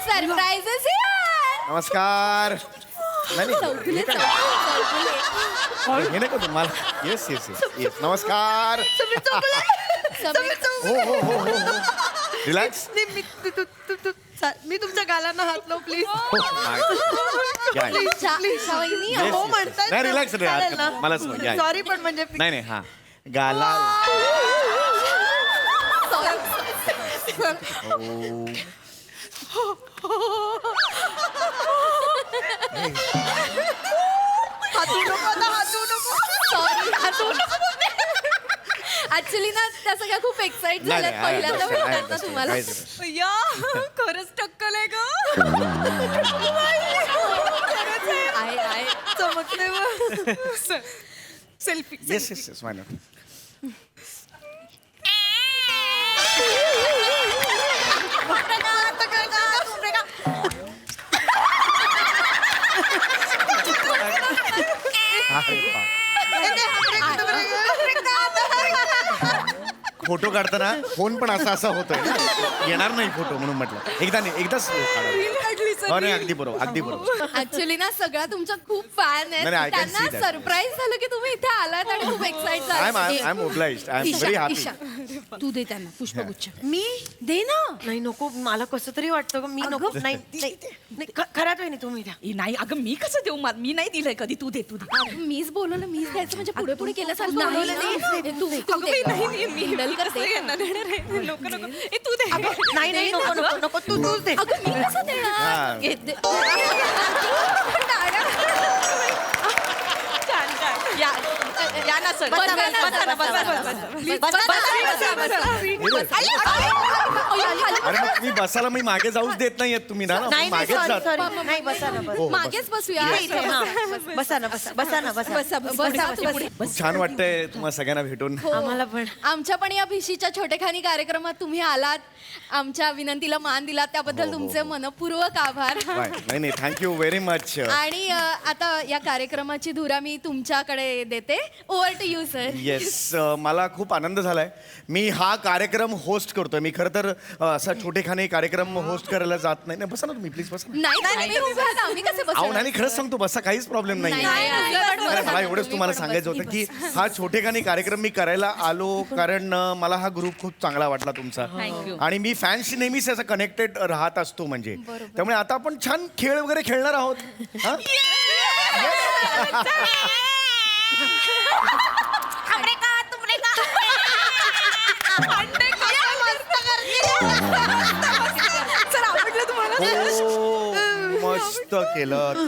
सरप्राईज. नमस्कार. हे नको तुम्हाला. Yes yes yes yes. नमस्कार. हो. रिलॅक्स. मी तुमच्या गालांना हात लावू प्लीज. नाही रिलॅक्स रे. मला सॉरी पण म्हणजे नाही हा गाला. ऍक्च्युली ना त्या सगळ्या खूप एक्साइट नाही, झाल्यात नाही, पहिल्यांदा I understand, I भेटतात ना understand. तुम्हाला काहीच या खरंच टक्कल आहे ग आहे चमकते सेल्फी येस येस येस माय फोटो काढताना फोन पण असा असा होतोय येणार नाही फोटो म्हणून म्हटलं एकदा नाही एकदाच काढा. हो नाही अगदी बरोबर अगदी बरोबर ऍक्च्युली ना सगळ्या तुमच्या खूप फॅन नाही, I आहेत can see त्यांना that. सरप्राईज झालं की तुम्ही इथे आलात आणि खूप एक्साइट आय एम झाले obliged I am very Isha happy तू दे त्यांना पुष्पगुच्छ मी दे ना नाही नको मला कसं तरी वाटतं गं, मी नको नाही नाही, नाही, खरात नाही तुम्ही द्या नाही अगं मी कसं देऊ मी नाही दिलंय कधी तू दे मीच बोलवलं मीच द्यायचं म्हणजे पुढे पुढे केल्यासारखं नाही, बोलवलं नाही, नाही. तू दे. नाही मी Handle करते. कसं यांना देणार आहे लोक नको ए तू दे नाही नाही नको नको नको तूच दे अगं मी कसं देणार हा. घे, दे. छान छान या ना सर बसा, बसा बसा, ना बसा, बसा बसा, अरे मग तुम्ही बसायला मी मागे जाऊच देत नाहीयेत तुम्ही ना नाही मागेच सॉरी जात सॉरी नाही बसा ना बसा. हो, मागेच बसूया इथे, हा. बसा ना बसा बसा ना बसा बसा, बसा, बसा. खूप छान वाटतंय तुम्हाला सगळ्यांना भेटून हो. आम्हाला पण. आमच्या पण या भिशीच्या छोटेखानी कार्यक्रमात तुम्ही आलात आमच्या विनंतीला मान दिलात त्याबद्दल तुमचे मनपूर्वक आभार Right. नाही नाही थँक्यू व्हेरी मच आणि आता या कार्यक्रमाची धुरा मी तुमच्याकडे देते over to you sir yes मला खूप आनंद झालाय मी हा कार्यक्रम होस्ट करतोय मी खरं तर असा छोटेखाने कार्यक्रम होस्ट करायला जात नाही बसा ना तुम्ही प्लीज बसा ना. नाही उभे आहात, आम्ही कसे अहो बसू नाही खरंच सांगतो बसा काहीच प्रॉब्लेम नाही अरे मला एवढंच तुम्हाला सांगायचं होतं की हा छोटेखानी कार्यक्रम मी करायला आलो कारण मला हा ग्रुप खूप चांगला वाटला तुमचा आणि मी फॅन्सशी नेहमीच असं कनेक्टेड राहत असतो म्हणजे त्यामुळे आता आपण छान खेळ वगैरे खेळणार आहोत हा? सर आवडलं तुम्हाला ओ, मस्त केलं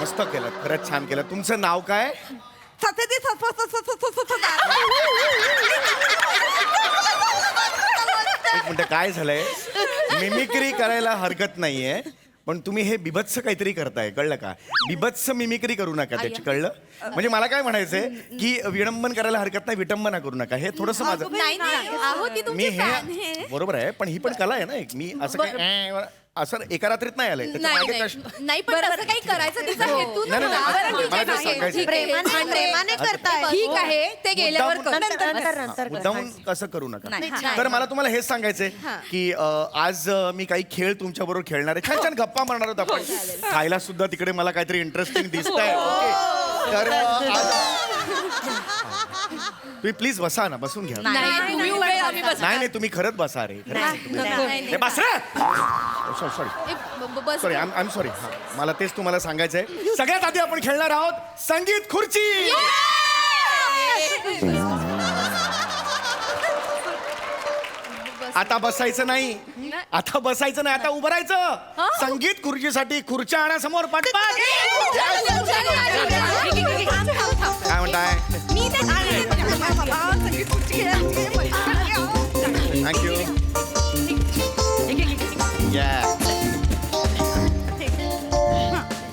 मस्त केलं खरंच छान केलं तुमचं नाव काय एक मिनिट काय झालंय मिमिक्री करायला हरकत नाहीये पण तुम्ही हे बिभत्स काहीतरी करताय कळलं का बिभत्स मिमिक्री करू नका त्याची कळलं म्हणजे मला काय म्हणायचंय की विडंबन करायला हरकत नाही विटंबना करू नका हे थोडस माझं नाही आहो ती मी तुमची फॅन हे आहे बरोबर आहे पण ही पण कला आहे ना एक मी असं काय असं एका रात्रीत नाही आलंय त्याच्या नाही मागे नाही. कष्ट नाही पण तसं काही करायचं तिचा हेतू नाही, नाही, नव्हता. नाही, बरं, ठीक मला आहे, ते ठीक आहे, सांगायचं. ठीक आहे. प्रेमाने करताय ठीक आहे ते गेल्यावर मुद्दाम- कर. नंतर मुद्दामून कसं करू नका नाही, छान. तर मला तुम्हाला हेच सांगायचंय की आज मी काही खेळ तुमच्या बरोबर खेळणार आहे छान छान गप्पा मारणार आहोत आपण खायला सुद्धा तिकडे मला काहीतरी इंटरेस्टिंग दिसत आहे तर तुम्ही प्लीज बसा ना बसून घ्या नाही तुम्ही उभे आम्ही बस नाही नाही तुम्ही खरंच बसा रे नाही, बस सॉरी ए, बस सॉरी आय एम सॉरी मला तेच तुम्हाला सांगायचंय सगळ्यात आधी आपण खेळणार आहोत संगीत खुर्ची आता बसायचं नाही आता बसायचं नाही आता उभं राहायचं संगीत खुर्चीसाठी खुर्च्या आणा समोर पाठपाठ काय म्हणताय थँक्यू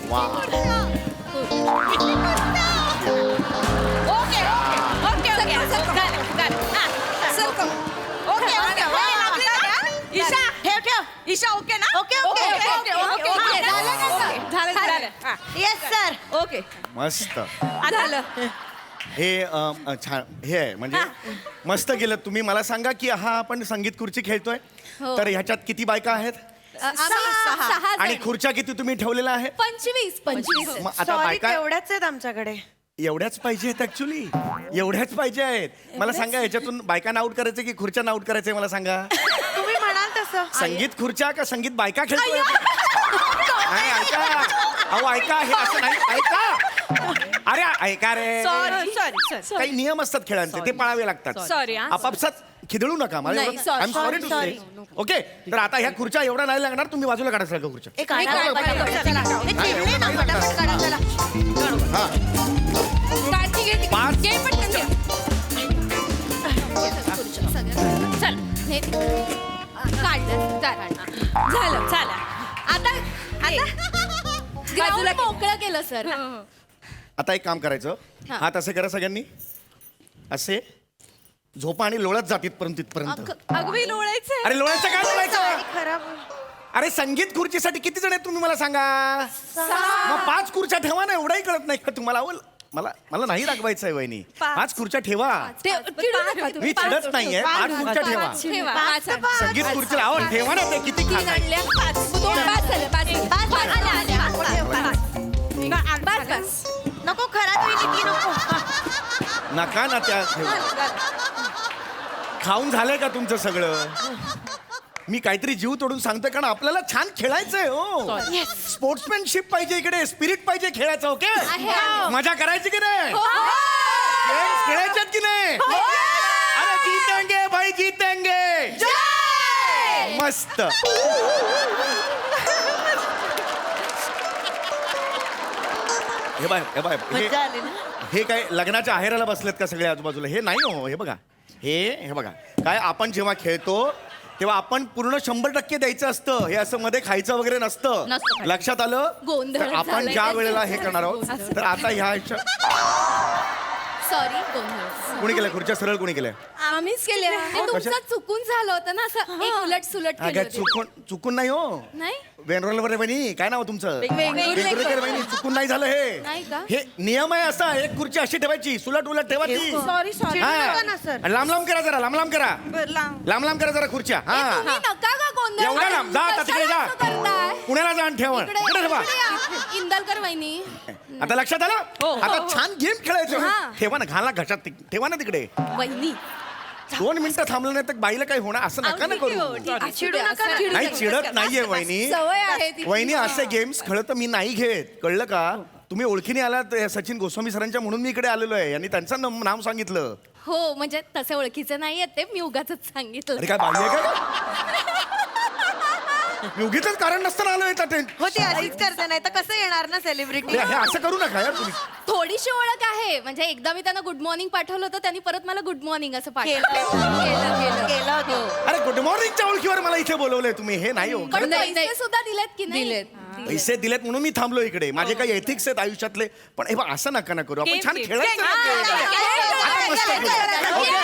वा ईशा ठेव ठेव ईशा ओके ना okay okay yes sir okay मस्त झालं हे छान हे आहे म्हणजे मस्त केलं तुम्ही मला सांगा की हा आपण संगीत खुर्ची खेळतोय तर ह्याच्यात किती बायका आहेत आम्ही सहा आणि जण. खुर्च्या किती तुम्ही ठेवलेल्या आहे 25 मग आता सॉरी बायका तेवढ्याच आहेत आमच्याकडे एवढ्याच पाहिजे आहेत ऍक्च्युली एवढ्याच पाहिजे आहेत मला सांगा ह्याच्यातून बायकांना आउट करायचं की खुर्च्या आउट करायचंय मला सांगा तुम्ही म्हणाल तसं संगीत खुर्च्या का संगीत बायका खेळतोय नाही ऐका अहो ऐका हे असं नाही ऐका अरे ऐका रे सॉरी काही नियम असतात खेळांचे ते पाळावे लागतात Sorry, हा. आपापसात खिदळू नका मला नाही, sorry, I am sorry to say okay तर आता ह्या खुर्च्या एवढ्या नाही लागणार तुम्ही बाजूला काढा सगळ्या खुर्च्या एक चला नाही, एवढं नाही लागणार. काढा चला हा काढची घे पाच झालं चला आता बाजूला मोकळं केलं सर. आता एक काम करायचं, हा. हात असे करा सगळ्यांनी, असे झोपा आणि लोळत जा तिथपर्यंत. अगदी लोळायचंय. अरे लोळायचं काय लोळायचं? खराब अरे संगीत खुर्चीसाठी किती जण आहेत तुम्ही मला सांगा. मग 5 खुर्च्या ठेवा ना, एवढाही कळत नाही का तुम्हाला? मला नाही रागवायचं आहे वहिनी. 5 खुर्च्या ठेवा. मी चिडत नाहीये. 5 खुर्च्या ठेवा. संगीत खुर्चीला आवड ठेवा ना, ते किती खास आहे. नको खराब होईल की नको. नका ना त्या ठेवा. खाऊन झालंय का तुमचं सगळं? मी काहीतरी जीव तोडून सांगतोय कारण आपल्याला छान खेळायचंय. हो, स्पोर्ट्समॅनशिप पाहिजे इकडे, स्पिरिट पाहिजे खेळायचं. ओके, मजा करायची की नाही? गेम्स खेळायच्यात की नाही? अरे जीतेंगे भाई, जीतेंगे. मस्त. हे बाय मजा आली ना. हे काय लग्नाच्या आहेराला बसलेत का सगळे आजूबाजूला? हे नाही हो. हे बघा, हे बघा, काय आपण जेव्हा खेळतो तेव्हा आपण पूर्ण 100% द्यायचं असतं. हे असं मध्ये खायचं वगैरे नसतं. लक्षात आलं? गोंधळ तर आपण झालाय ज्या त्याचा. वेळेला हे करणार आहोत, तर आता ह्या सॉरी गोंधळ. कोणी केलं? खुर्च्या सरळ कोणी केल्या? आम्हीच केले. तुमचं चुकून झालं होतं ना, असं एक उलट सुलट केली काय होती. चुकून नाही हो. नाही वेनरोलवर बहिणी, काय नाव तुमचं? वेंगुर्लेकर. वेंगुर्लेकर बहिणी. चुकून नाही झालं नाही का? हे नियम आहे असा. एक खुर्ची अशी ठेवायची, सुलट उलट ठेवायची. सॉरी सॉरी नका ना सर. लांब लांब करा जरा, लांब लांब करा, लांब लांब करा जरा खुर्च्या. हा, तुम्ही नका का गोंधळ एवढा लांब. जा आता तिकडे जा. कशाला असं करताय? पुण्याला जा आणि ठेवा. इकडे ठेवा. इंदलकर वहिनी. आता लक्षात आलं? आता छान गेम खेळायचं. हा. ठेवा ना, घाला घशात ठेवा ना तिकडे. वहिनी 2 मिनिटं थांबलं नाही तर बाईला काही होणार. असं नका ना करू. चिडू नका. नाही चिडत नाहीये वहिनी. सवय आहे ती. वहिनी असे गेम्स खेळत मी नाही घेत, कळलं का? तुम्ही ओळखीने आलात सचिन गोस्वामी सरांच्या, म्हणून मी इकडे आलेलो आहे. यांनी त्यांचं नाव सांगितलं. हो, म्हणजे तसे ओळखीचे नाही ते, मी उगाच सांगितलं. अरे काय बाई आहे का? मी उगीचच कारण नसताना आलोय इथं. हो ती अशीच करते, नाही तर कसं येणार ना सेलिब्रिटी. हे असं करू नका यार तुम्ही. थोडीशी ओळख आहे. म्हणजे एकदा मी त्यांना गुड मॉर्निंग पाठवलं होतं, त्यांनी परत मला गुड मॉर्निंग असं पाठवलं. केलं होतं. अरे गुड मॉर्निंगच्या ओळखीवर मला इथे बोलवलंय तुम्ही. हे नाही हो. पण पैसे सुद्धा दिलेत की नाही? पैसे दिलेत म्हणून मी थांबलो इकडे. माझे काही एथिक्स आहेत आयुष्यातले. पण हे बघ, असं नका ना करू. आपण छान खेळायचं ना game. आता मस्त खेळू. ओके.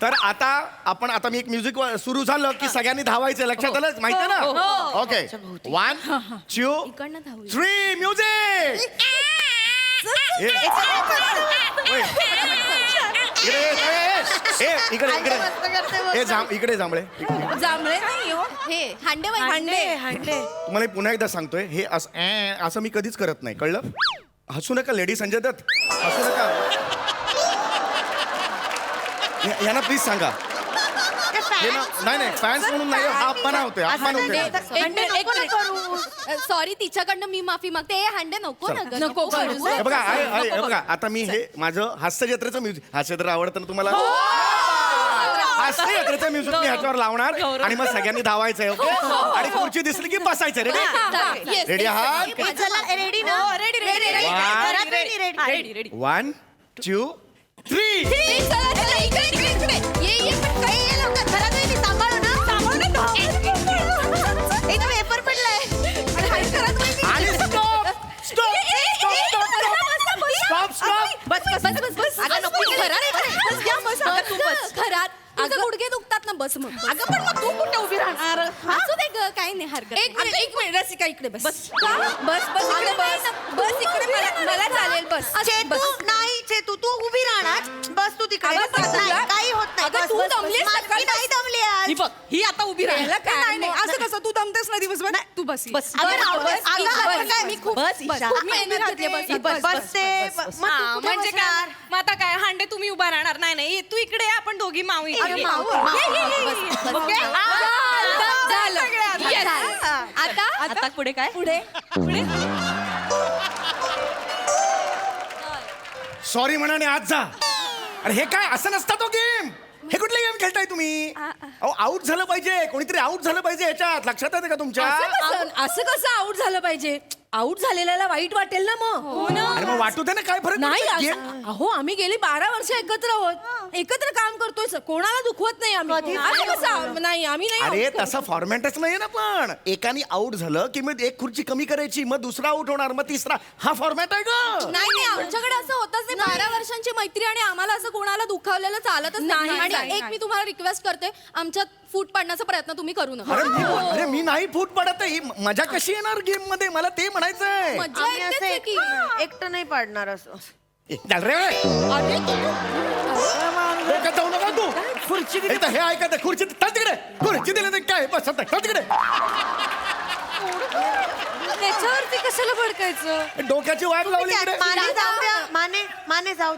तर आता मी एक म्युझिक सुरू झालं की सगळ्यांनी धावायचं. लक्षात आलं? माहिती आहे ना? Okay, 1 2 3 music. इकडे जांभळे. जांभळे नाही हो, हे हांडे हांडे तुम्हाला पुन्हा एकदा सांगतोय, हे असं मी कधीच करत नाही, कळलं? हसू नका लेडी संजय दत्त, हसू नका. यांना प्लीज सांगा. नाही फॅन्स म्हणून नाही, हा अपमान होतोय, अपमान होतोय. सॉरी, तिच्याकडनं मी माफी मागते. हे हांडे नको ना ग. नको करू. हे बघा, हे बघा, आता मी हे माझं हास्य जत्रेचं म्युझिक, हास्य जत्रा आवडतं ना तुम्हाला? हास्य जत्रेचं म्युझिक मी ह्याच्यावर लावणार आणि मग सगळ्यांनी धावायचंय. ओके, आणि खुर्ची दिसली की बसायचं. रेडी? रेडी आहात? रेडी ना? रेडी. 1 2 3. पेपर पडलाय. आणि स्टॉप घरात तुझे गुडघे दुखतात ना, बस मग. अगं पण मग तू कुठे उभी राहणार? असू दे ग, काही नाही हरकत. एक मिनिट रसिका, इकडे बस. बस इकडे बस इकडे. मला चालेल. बस चेतू नाही, चेतू तू उभी राहणार. बस तू तिकडे. काही होत नाही. अगं, तू दमलीस ना, मी नाही दमली आज. ही बघ, ही आता उभी राहिला काय? नाही, असं कसं तू दमतेस ना दिवसभर? तू बस. बस. मी खूप बसते. म्हणजे काय? मग आता काय, हांडे तुम्ही उभा राहणार? नाही, तू इकडे ये, आपण दोघी माऊ इकडे. आता पुढे काय? पुढे सॉरी म्हणाने आज जा. अरे हे काय, असं नसता तो गेम. हे कुठले गेम खेळताय तुम्ही? अहो, आउट झालं पाहिजे, कोणीतरी आउट झालं पाहिजे याच्यात. लक्षात येते का तुमच्या? असं कसं आउट झालं पाहिजे? आऊट झालेल्याला वाईट वाटेल ना मग हो ना अरे मग वाटू दे ना, काय फरक नाही पडतो? असं- अहो आम्ही गेली 12 वर्ष एकत्र आहोत, एकत्र काम करतोय, कोणाला दुखवत नाही आम्ही. असं कसं? नाही आम्ही नाही अरे out करत. तसा फॉर्मॅटच नाहीये ना, पण एकाने आउट झालं की मग एक खुर्ची कमी करायची, मग दुसरा आउट होणार, मग तिसरा. हा फॉर्मॅट आहे का? नाही आमच्याकडे असं होतच नाही. 12 वर्षांची मैत्री आणि आम्हाला असं कोणाला दुखावलेलं चालतच नाही. नाही, आणि नाही, एक मी तुम्हाला रिक्वेस्ट करते, आमच्यात फूट पाडण्याचा प्रयत्न तुम्ही करू नका. अरे मी नाही फूट पडत आहे. ही मजा कशी येणार गेम मध्ये, मला ते म्हणायचंय. मज्जा आम्ही येतेच असं आहे की. एकटं नाही पाडणार असं. चल रे डोक्यात जाऊ नका तू. खुर्ची एक तर हे ऐकत आहे, खुर्ची चल तिकडे, खुर्ची दिली नाही काय बस चल तिकडे. त्याच्यावरती कशाला भडकायचं? डोक्याची वाट लावली इकडे. माने जाऊ द्या, माने जाऊ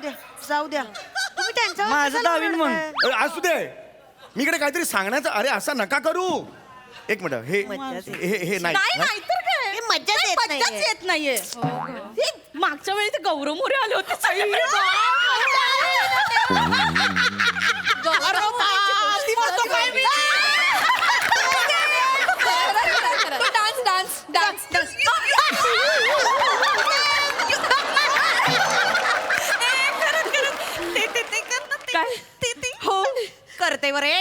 द्या तुम्ही त्यांच्यावर माझं कशाला दावीन मग. भडकताय? अरे, असू दे, मी इकडे काहीतरी सांगण्याचं. अरे असं नका करू. एक मिनिट, हे मज्जाच हे हे नाही नाही हा? नाही तर काय हे मज्जाच येत मज्जाच नाहीये. येत नाहीये हे मागच्या वेळी ते गौरव मोरे आले होते डान्स डान्स डान्स काय हो करते बरे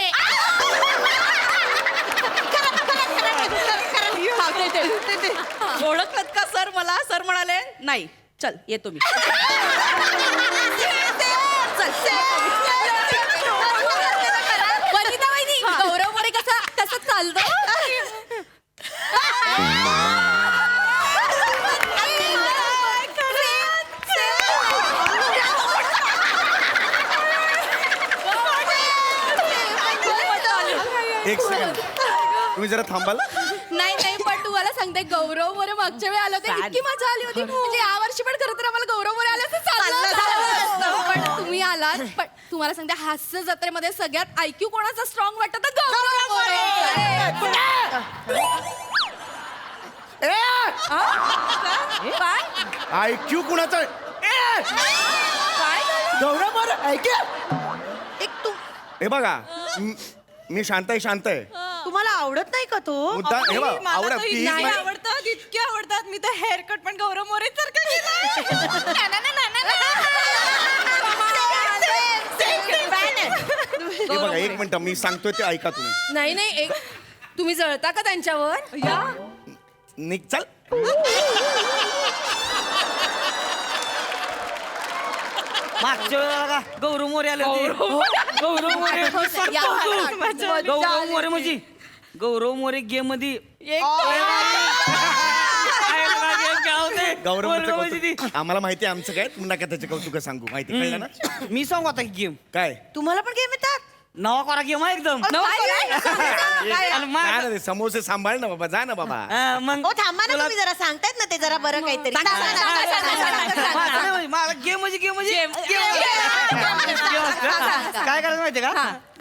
ओळखत का सर मला? सर म्हणाले नाही चल येतो मी. वनिता वहिनी, गौरव मोरे कसं चालतं? एक सेकंड, तुम्ही जरा थांबाल. नाही नाही, पण तुम्हाला सांगते, गौरव मोरे मागच्या वेळी आले होते, इतकी मजा आली होती. म्हणजे या वर्षी पण खरं तर आम्हाला गौरव मोरे आले असं चाललं. पण तुम्ही आलात. पण तुम्हाला सांगते, हास्य जत्रेमध्ये सगळ्यात IQ कोणाचा स्ट्रॉंग वाटतं तर गौरव मोरे. काय IQ कुणाचा? काय गौरव मोरे ऐक. एक तू हे बघा, मी शांत आहे. तुम्हाला आवडत नाही का तो? मुद्दा हे बघ, आवडत ती नाही आवडतात इतके आवडतात. मी तर हेअरकट पण गौरव मोरे सारखं हे बघा, एक मिनिट मी सांगतोय ते ऐका तुम्ही. नाही नाही एक तुम्ही जळता का त्यांच्यावर? निघ चल. मागच्या वेळेला का गौरव मोरे आले होते. गौरव मोरे गौरव मोरे म्हणजे गौरव मोरे गेम मध्ये गौरव आम्हाला माहिती आहे आमचं काय, तुम्ही नका त्याचे कौतुक सांगू. माहिती कळलं ना? मी सांगू आता गेम काय तुम्हाला पण गेम येतात? नवा करा गेम आहे एकदम. आणि मग- जा ना रे, समोसे सांभाळ ना बाबा, जा ना बाबा. मग हो थांबा ना, तुम्ही जरा सांगतायत ना ते जरा बरं काहीतरी. गेम म्हणजे काय करायचं माहितीये का?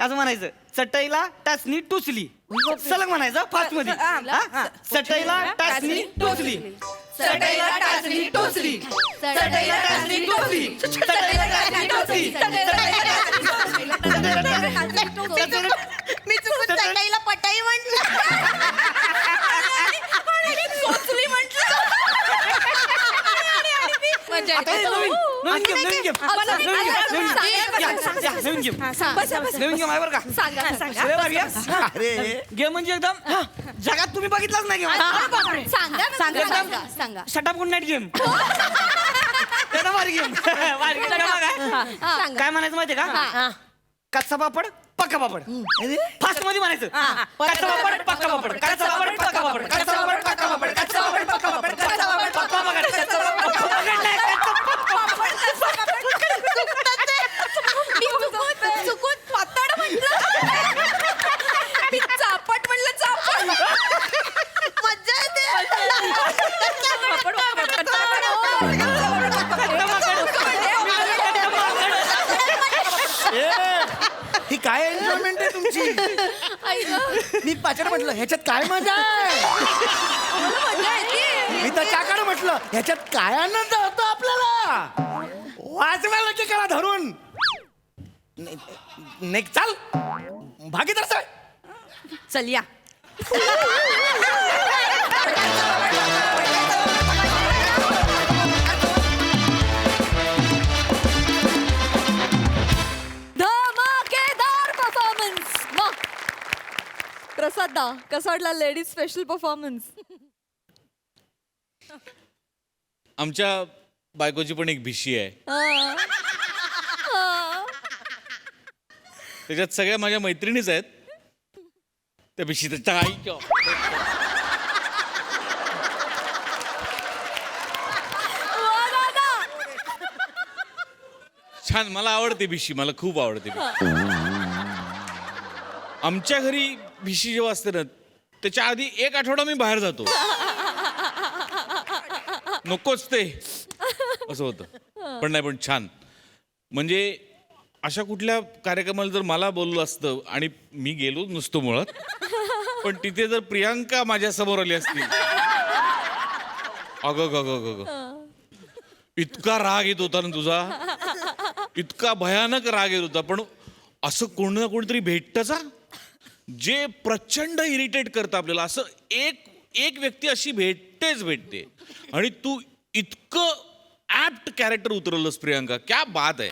असं म्हणायचं, चटईला टाचणी टोचली, सलग म्हणायचं फास्ट मध्ये. चटईला टाचणी टोचली, चटईला टाचणी टोचली, चटईला टाचणी टोचली, चटईला टाचणी टोचली, मी चुकून चटईला पटाई म्हटलं. नवीन गेम आहे बरं का? अरे गेम म्हणजे एकदम जगात तुम्ही बघितलाच नाही गेम. सांगा. Shut up good night game. भारी गेम. काय म्हणायचं माहितीये का? कच्चा पापड पक्का पापड. फास्ट मध्ये म्हणायचं. कच्चा पापड पक्का पापड, कच्चा पापड पक्का पापड, कच्चा पापड पक्का पापड, कच्चा पापड पक्का पापड, कच्चा पापड पक्का पापड, कच्चा पापड पक्का पापड. चुकून पातळ म्हटलं. मी चापट म्हणलं, चापट. मज्जा येते. ही काय एन्जॉयमेंट आहे तुमची? मी पाचड म्हटलं ह्याच्यात काय मजा आहे. मी तर चाकाड म्हटलं ह्याच्यात काय आनंद होतो आपल्याला. वाजवायला की करा धरून. नेक चाल भागीदार चल या दादा कसा वाटला लेडीज स्पेशल परफॉर्मन्स? आमच्या बायकोची पण एक भिशी आहे. त्याच्यात सगळ्या माझ्या मैत्रिणीच आहेत. त्या भिशी छान, मला आवडते भिशी, मला खूप आवडते भिशी. आमच्या घरी भिशी जेव्हा असते ना त्याच्या आधी 1 आठवडा मी बाहेर जातो. नकोच ते असं होतं. पण नाही, पण छान. म्हणजे अशा कुठल्या कार्यक्रमाला जर मला बोललं असतं आणि मी गेलो नसतो मुळात, पण तिथे जर प्रियांका माझ्या समोर आली असती, अगं इतका राग येत होता ना तुझा, इतका भयानक राग येत होता. पण असं कोण ना कोणतरी भेटतं जे प्रचंड इरिटेट करतं आपल्याला. असं एक व्यक्ती अशी भेटते आणि तू इतकं ऍप्ट कॅरेक्टर उतरवलंस प्रियांका. क्या बात आहे.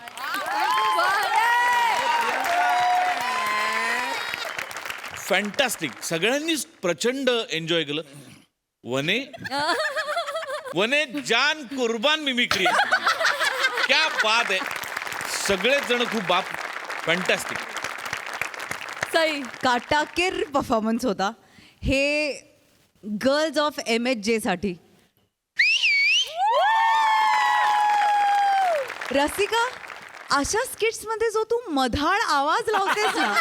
फॅन्टॅस्टिक. सगळ्यांनीच प्रचंड एन्जॉय केलं. वने जान कुर्बान मिमिक्री. क्या बात आहे. सगळेच जण खूप फॅन्टॅस्टिक. सई काटाकेर परफॉर्मन्स होता. हे गर्ल्स ऑफ MHJ साठी. रसिका, अशा स्किट्स मध्ये जो तू मधाळ आवाज लावतेस ना,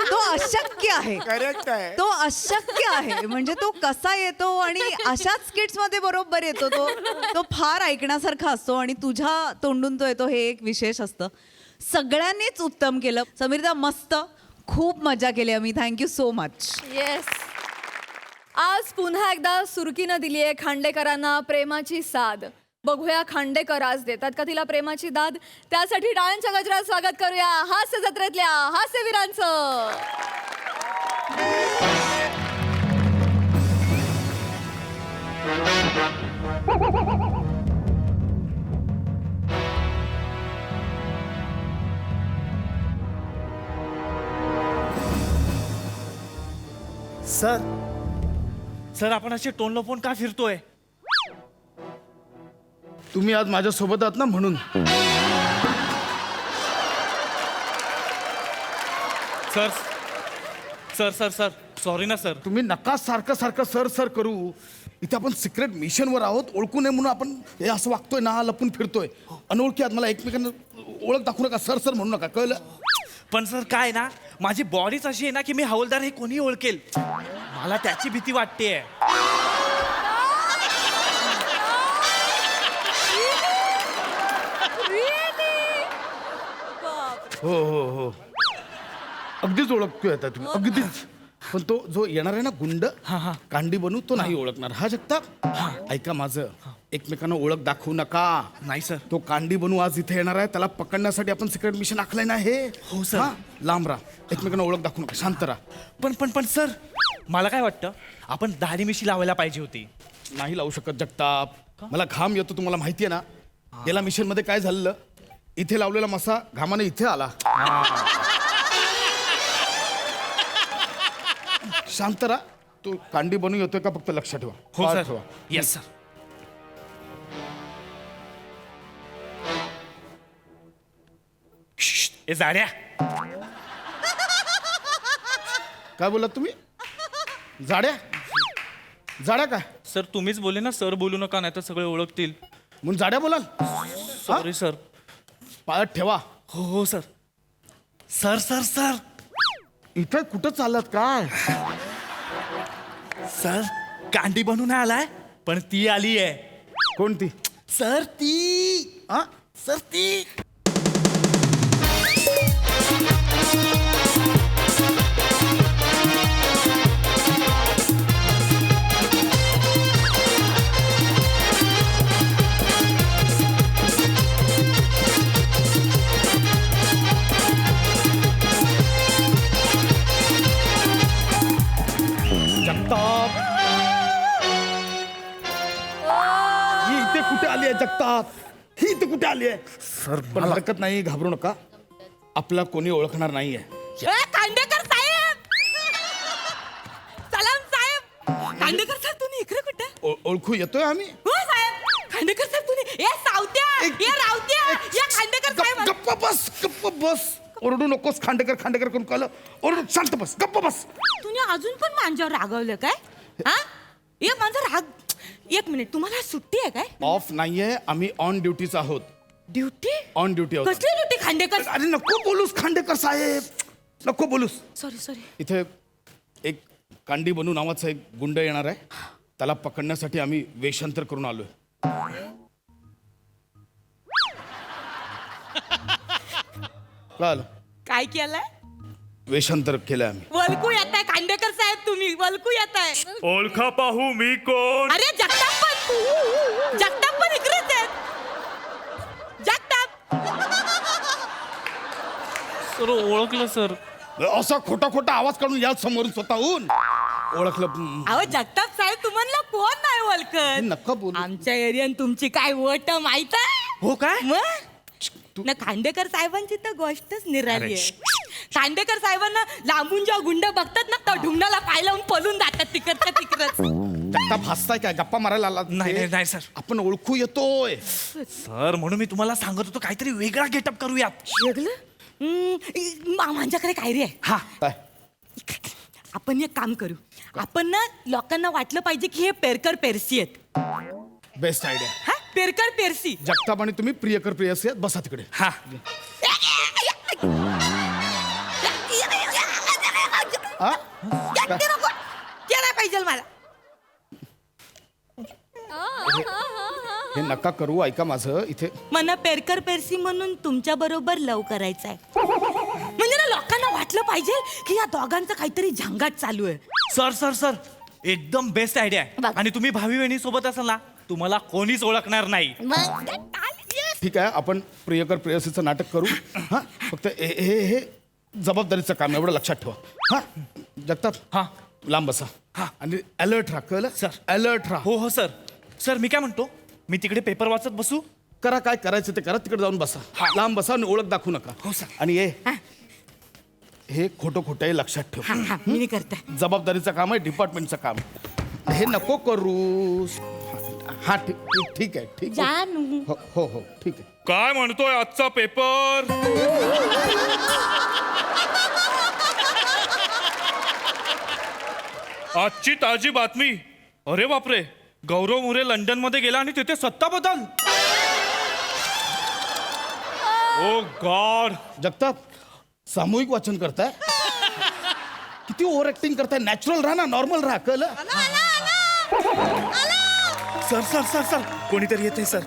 तो अशक्य आहे. करेक्ट आहे. तो अशक्य आहे. म्हणजे तो कसा येतो आणि अशाच स्किट्स मध्ये बरोबर येतो. तो फार ऐकण्यासारखा असतो आणि तुझ्या तोंडून तो येतो, हे एक विशेष असतं. सगळ्यांनीच उत्तम केलं. समीरदा मस्त, खूप मजा केली आम्ही. Thank you so much. येस. आज पुन्हा एकदा सुरकीनं दिली आहे खांडेकरांना प्रेमाची साद. बघूया खांडेकर आज देतात का तिला प्रेमाची दाद. त्यासाठी टाळ्यांच्या गजरात स्वागत करूया हास्य जत्रेतल्या हास्यवीरांचं. सर आपण असे टोन लपवून का फिरतोय? तुम्ही आज माझ्या सोबत आहात ना म्हणून. सर सॉरी ना सर. तुम्ही नका सारखं सर करू. इथे आपण सिक्रेट मिशनवर आहोत. ओळखू नये म्हणून आपण हे असं वागतोय ना, लपून फिरतोय. अनोळखी आहात. मला एकमेकांना ओळख दाखवू नका. सर म्हणू नका, कळलं? पण सर काय ना, माझी बॉडीच अशी आहे ना की मी हवालदार हे कोणी ओळखेल. मला त्याची भीती वाटतेय. हो अगदीच ओळखतोय आता तुम्ही, अगदीच. पण तो जो येणार आहे ना गुंड, कांडी बनू, तो नाही ओळखणार. हा जगताप, ऐका माझं, एकमेकांना ओळख दाखवू नका. नाही सर. तो कांडी बनू आज इथे येणार आहे. त्याला पकडण्यासाठी आपण सिक्रेट मिशन आखलंय ना हे. हो सर. लांब राहा. एकमेकांना ओळख दाखवू नका. शांत राहा. पण सर, मला काय वाटतं आपण दाढी मिशी लावायला पाहिजे होती. नाही लावू शकत जगताप. मला घाम येतो, तुम्हाला माहितीये ना. गेल्या मिशन मध्ये काय झालं, इथे लावलेला मसा घामाने इथे आला. शांत राहा. तो कांडी बनू येतोय का फक्त लक्षात ठेवा. हो पाठ सर. ठेवा. Yes sir. ए जाड्या, काय बोललात तुम्ही? जाड्या काय? सर तुम्हीच बोले ना सर बोलू नका, नाही तर सगळे ओळखतील. म्हणून जाड्या बोलाल? Sorry sir. पाळत ठेवा. हो सर. सर इथे कुठं चाललात काय? सर कांडी बनून आलाय, पण ती आली आहे. कोणती? सर ती. सर ती. जगताप, ही इथे कुठे आली आहे? जगताप, ही इथे कुठे आली आहे? सर पण हरकत नाही, घाबरू नका. आपला कोणी ओळखणार नाहीये. खांडेकर साहेब, ओळखू येतोय आम्ही? हो साहेब, खांडेकर साहेब तुम्ही. ए सावत्या, ए रावत्या, या खांडेकर साहेब. गप्प बस. ओरडू नकोस. खांडेकर करून कळलं. ओरडू, शांत बस, गप्प बस. तुम्ही अजून पण माझ्यावर रागवलं काय? हा, एक माझा राग. एक मिनिट, तुम्हाला सुट्टी आहे काय? ऑफ नाहीये, आम्ही ऑन ड्युटीच आहोत. ड्युटी? ऑन ड्युटी आहोत. कसली ड्युटी खांडेकर? अरे नको बोलूस खांडेकर साहेब, नको बोलूस. सॉरी. इथे एक कांडी बनू नावाचा एक गुंड येणार आहे. त्याला पकडण्यासाठी आम्ही वेषांतर करून आलोय. काय केलंय? वेषांतर केलंय आम्ही. वलकू येत आहे खांडेकर साहेब, तुम्ही वलकू येत आहे. ओळखा पाहू मी कोण? अरे जगताप पण इकडेच आहेत. जगताप. सर ओळखलं सर. असा खोटा आवाज काढून या समोरून स्वतःहून ओळखलं. अहो जगताप साहेब, तुम्हाला कोण नाही ओळखत? नका बोलू. आमच्या एरियान तुमची काय वट माहित आहे? हो काय? मग ना खांडेकर साहेबांची तर गोष्टच निराली आहे. खांडेकर साहेबांना लांबून जेव्हा गुंड बघतात ना, तर ढुंगणाला पाय लावून पळून जातात तिकडच्या तिकडच. जगताप हसताय काय? गप्पा मारायला आला? नाही सर. आपण ओळखू येतोय सर म्हणून मी तुम्हाला सांगत होतो काहीतरी वेगळा गेटअप करूयात. माझ्याकडे काय रे आहे. हा काय? आपण एक काम करू. आपण ना लोकांना वाटलं पाहिजे की हे पेरकर पेरसी आहेत. Best idea. हा, पेरकर पेरसी. जगताप आणि तुम्ही प्रियकर प्रियसी आहेत. बसा तिकडे. हा केला पाहिजे मला. हे नका करू. ऐका माझं. इथे मला पेरकर पेरसी म्हणून तुमच्या बरोबर लव करायचं आहे. म्हणजे ना लोकांना वाटलं पाहिजे की या दोघांचं काहीतरी झंगाट चालू आहे. सर एकदम बेस्ट आयडिया आहे. आणि तुम्ही भावी वहिनी सोबत असाल ना, तुम्हाला कोणीच ओळखणार नाही. ठीक आहे, आपण प्रियकर प्रेयसीचं नाटक करू. हा, फक्त हे जबाबदारीचं काम, एवढं लक्षात ठेवा. हा जगताप, हा लांब बसा. हा. आणि अलर्ट राहा. कळलं? सर. अलर्ट राहा. हो सर मी काय म्हणतो, मी तिकडे पेपर वाचत बसू. करा, काय करायचं ते करा. तिकडे जाऊन बसा. लांब बसा आणि ओळख दाखवू नका. हो सर. आणि हे खोटं आहे, लक्षात ठेव. मी करते. जबाबदारीचं काम आहे, डिपार्टमेंटचं काम. हे नको करू. हा ठीक आहे. जानू. हो ठीक आहे. काय म्हणतोय आजचा पेपर? आजची ताजी बातमी. अरे बापरे, गौरव मोरे लंडन मध्ये गेला आणि तिथे सत्ता बदल. ओ गॉड. जगताप, सामूहिक वाचन करताय? किती ओव्हर ऍक्टिंग करताय. नॅचरल राहा ना, नॉर्मल राहा. कळलं? सर कोणीतरी येते सर.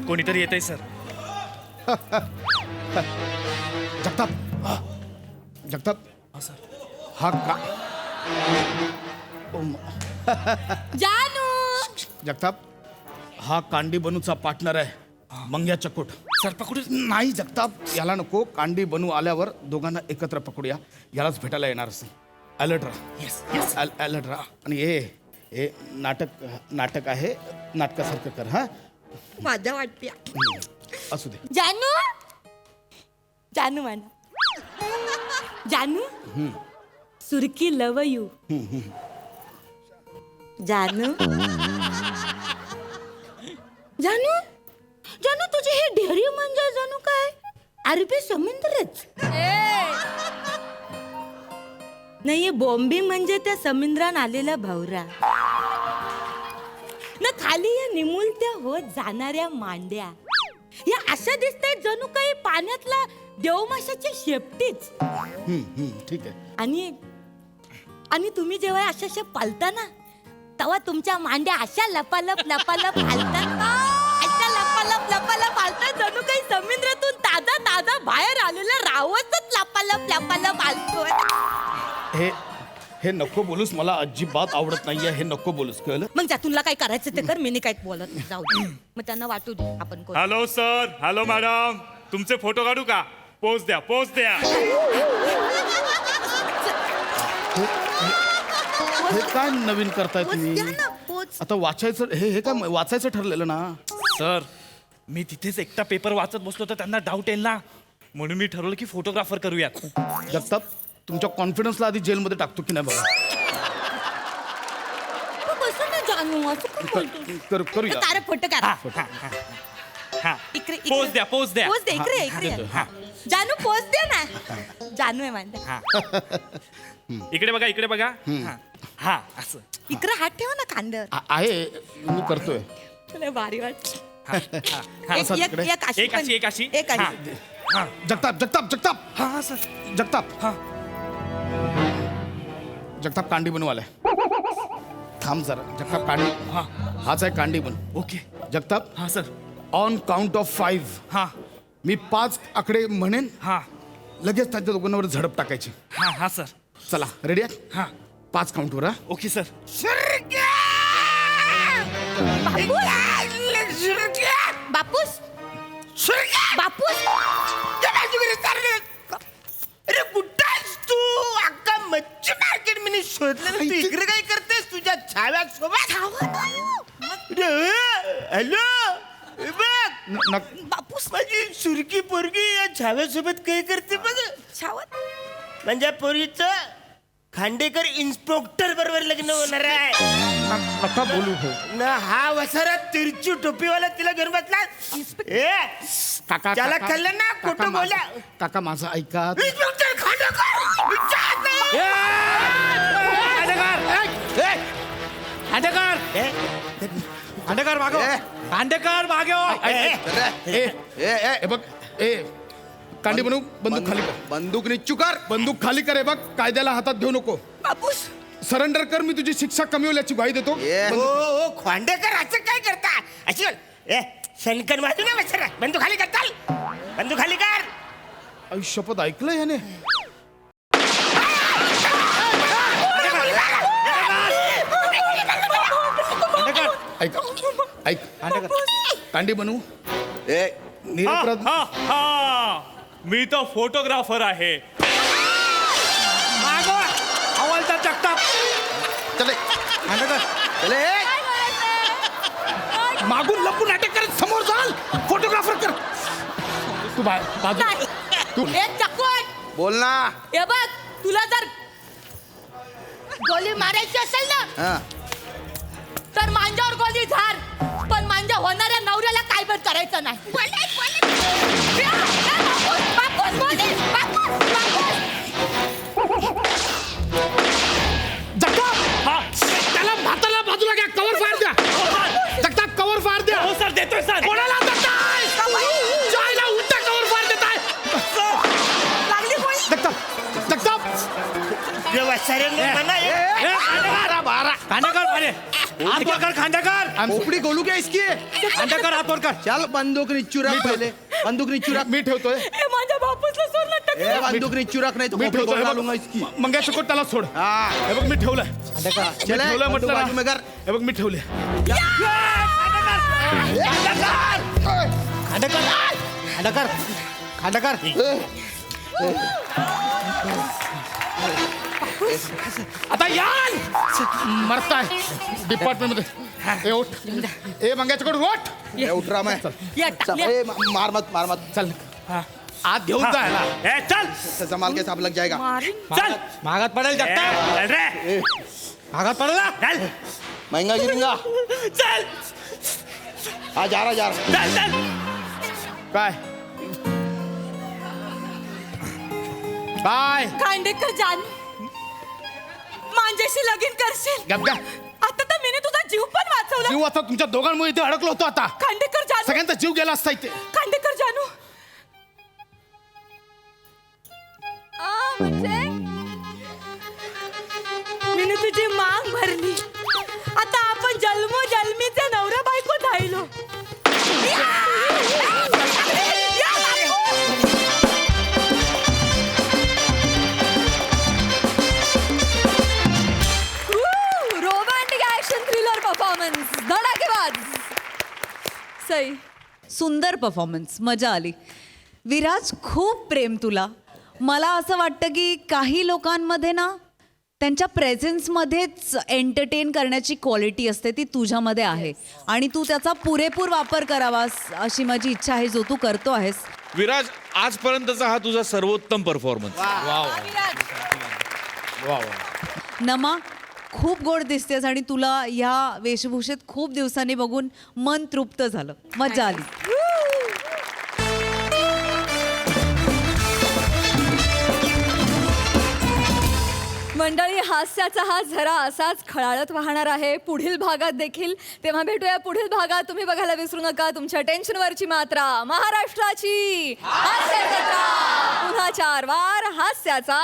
कोणीतरी येते सर. जगताप हा का जानू. जगताप, हा कांडी बनूचा पार्टनर आहे, मंग्या चकोट. सर पकडू नाही जगताप, याला नको. कांडी बनू आल्यावर दोघांना एकत्र पकडूया. यालाच भेटायला येणार असेल. अलर्ट राहा. येस अलर्ट राहा. आणि हे नाटक आहे, नाटकासारखं कर. हा, माझ्या वाटते. असू दे. जानू म्हणा. जानू, सुरकी लव यू. जानू तुझे हे ढेरी म्हणजे जानू काय अरबी समुद्रच नाही. बॉम्बे म्हणजे त्या समुद्रात आलेला भवरा ना. खाली या निमुलत्या होत जाणाऱ्या मांड्या या अशा दिसतात जणू काही पाण्यातला देवमाशाच्या शेपटीच. ठीक आहे. आणि तुम्ही जेव्हा अशा पालता ना, तेव्हा तुमच्या मांड्या अशा लपालप हालतात. अशा लपालप हालतात जणू काही समुद्रातून ताजा बाहेर आलेला रावसच लपालप हालतो. हे नको बोलूस. मला अजिबात आवडत नाहीये. हे नको बोलूस. कळलं? मग जा, तुला काय करायचं ते कर. मी नाही काय बोलत नाही. जाऊ दे. मग त्यांना वाटू दे आपण कोण. Hello sir. Hello madam. तुमचे फोटो काढू का? पोच द्या. हे काय नवीन करताय तुम्ही? आता वाचायचं हे काय वाचायचं ठरलेलं ना. सर मी तिथेच एकटा पेपर वाचत बसलो तर त्यांना डाऊट येईल ना, म्हणून मी ठरवलं की फोटोग्राफर करूयात. जगताप, तुमच्या कॉन्फिडन्सला आधी जेलमध्ये टाकतो की नाही बघा. कसं ना जानू मग असं का बोलतो? करूया तारक फोटो काढ. इकडे पोज द्या पोज दे इकडे जानू पोज दे ना. जानू आहे माझा. इकडे बघा हा असं इकडे हात ठेवा ना खांद्यावर. आहे मी करतोय तुला भारी वाटत. एक अशी जगताप हा सर जगताप कांडी बनवालाय. थांब जरा जगताप कांडी हाच आहे कांडी बन. ओके जगताप हा सर ऑन काउंट ऑफ 5 हा मी 5 आकडे म्हणेन हा लगेच त्यांच्या दोघांवर झडप टाकायची. हा सर चला रेडी आहे हा 5 काउंटवर हा. ओके सर बापूस बापूस अरे कुठं तू अक्का मच्छी मार्केट मध्ये शोधलं तू इकडे काय करतेस तुझ्या छाव्यात सोबत. हॅलो बघ बापूस माझी सुरकी पोरगी या छाव्यासोबत काय करते बघ. छावत म्हणजे पोरीचं खांडेकर इन्स्पेक्टर बरोबर लग्न होणार आहे. नका बोलू हो. ना हा वसारा तिरची टोपीवाला तिला घेऊन बसला. ए काका त्याला कळलं ना खोटं बोला. काका माझं ऐका. इन्स्पेक्टर खांडेकर ए बघ ए कांडी बनवू. बंदूक खाली कर. बंदूक निच्चू कर. बंदूक खाली कर. बघ कायद्याला हातात घेऊ नको. बापूस सरेंडर कर. मी तुझी शिक्षा कमी होईल याची ग्वाही देतो. हो खांडेकर असं काय करता अशी ए शनकर वाजू ना वसारा. बंदूक खाली कर. चाल बंदूक खाली कर. आई शपथ ऐकलं याने. ऐक कांडी बनवू. निरपराध मी तो फोटोग्राफर आहे. हवालदार जगताप चले चले मागून लपून अटॅक करत समोर चाल. फोटोग्राफर कर. तू बाजू तू बोल ना. हे बघ तुला जर गोली मारायची असेल ना तर मांजावर गोली झाड. पण मांजा होणाऱ्या नवऱ्याला काय पण करायचं नाही. त्याला भाताला बाजूला घ्या. कव्हर फायर द्या. जगताप कव्हर फायर द्या. हो सर देतोय सर. कोणाला देताय? जायला उलटा कव्हर फायर देताय. जगताप खोपड़ी गोलू क्या इसकी खांडेकर हात वर कर. चल बंदूक नीचू रख पहले. बंदूक नीचू रख. मी ठेवतोय. ए माझ्या बापूसला सोड ना टक. ए बंदूक नीचू रख नहीं तो मी खोपड़ी ठेवतोय. गोल डालूंगा इसकी. मंग्याचं कोट त्याला सोड. हे बघ मी ठेवलंय. चले ठेवलंय म्हटलं बाजू में ना. कर. हे बघ मी ठेवलंय. खांडेकर आता याल मरताय डिपार्टमेंट मध्ये. ए उठ. ए मंग्याचं कोट उठ. ये उठ रहा मैं. या टाक, या. ए, मार मत चल आत घेऊन जायला. ए चल संभाल के सांप लग जाएगा. चल मागात पडेल जगताप. चल रे मागात पडला. चल महंगा गिरेगा. चल हाँ जा रहा चल चल. काय काय खांडेकर जान माझ्याशी लगीन करशील. गप आता तर मीने तुझा जीव पण वाचवला. जीव आता तुमच्या दोघांमुळे इथे अडकलो होतो. आता खांडेकर जानू सगळ्यांचा जीव गेला असता इथे. खांडेकर जानू म्हणजे मीने तुझी मांग भरली. आता आपण जन्मोजन्मीचे नवरा बायको धायलो. रोमॅन्टिक ऍक्शन थ्रिलर परफॉर्मन्स धडाकेबाज. सई सुंदर परफॉर्मन्स. मजा आली. विराज खूप प्रेम तुला. मला असं वाटतं की काही लोकांमध्ये ना त्यांच्या प्रेझेन्समध्येच एंटरटेन करण्याची क्वालिटी असते. ती तुझ्यामध्ये आहे आणि तू त्याचा पुरेपूर वापर करावास अशी माझी इच्छा आहे जो तू करतो आहेस. विराज आजपर्यंतचा हा तुझा सर्वोत्तम परफॉर्मन्स. नमा खूप गोड दिसतेस आणि तुला ह्या वेशभूषेत खूप दिवसांनी बघून मन तृप्त झालं, मजा आली. मंडळी, हास्याचा हा झरा असाच खळाळत वाहणार आहे पुढील भागात देखील. तेव्हा भेटूया पुढील भागात. तुम्ही बघायला विसरू नका तुमच्या टेन्शनवरची मात्रा, महाराष्ट्राची हास्य जत्रा. पुन्हा 4 वार हास्याचा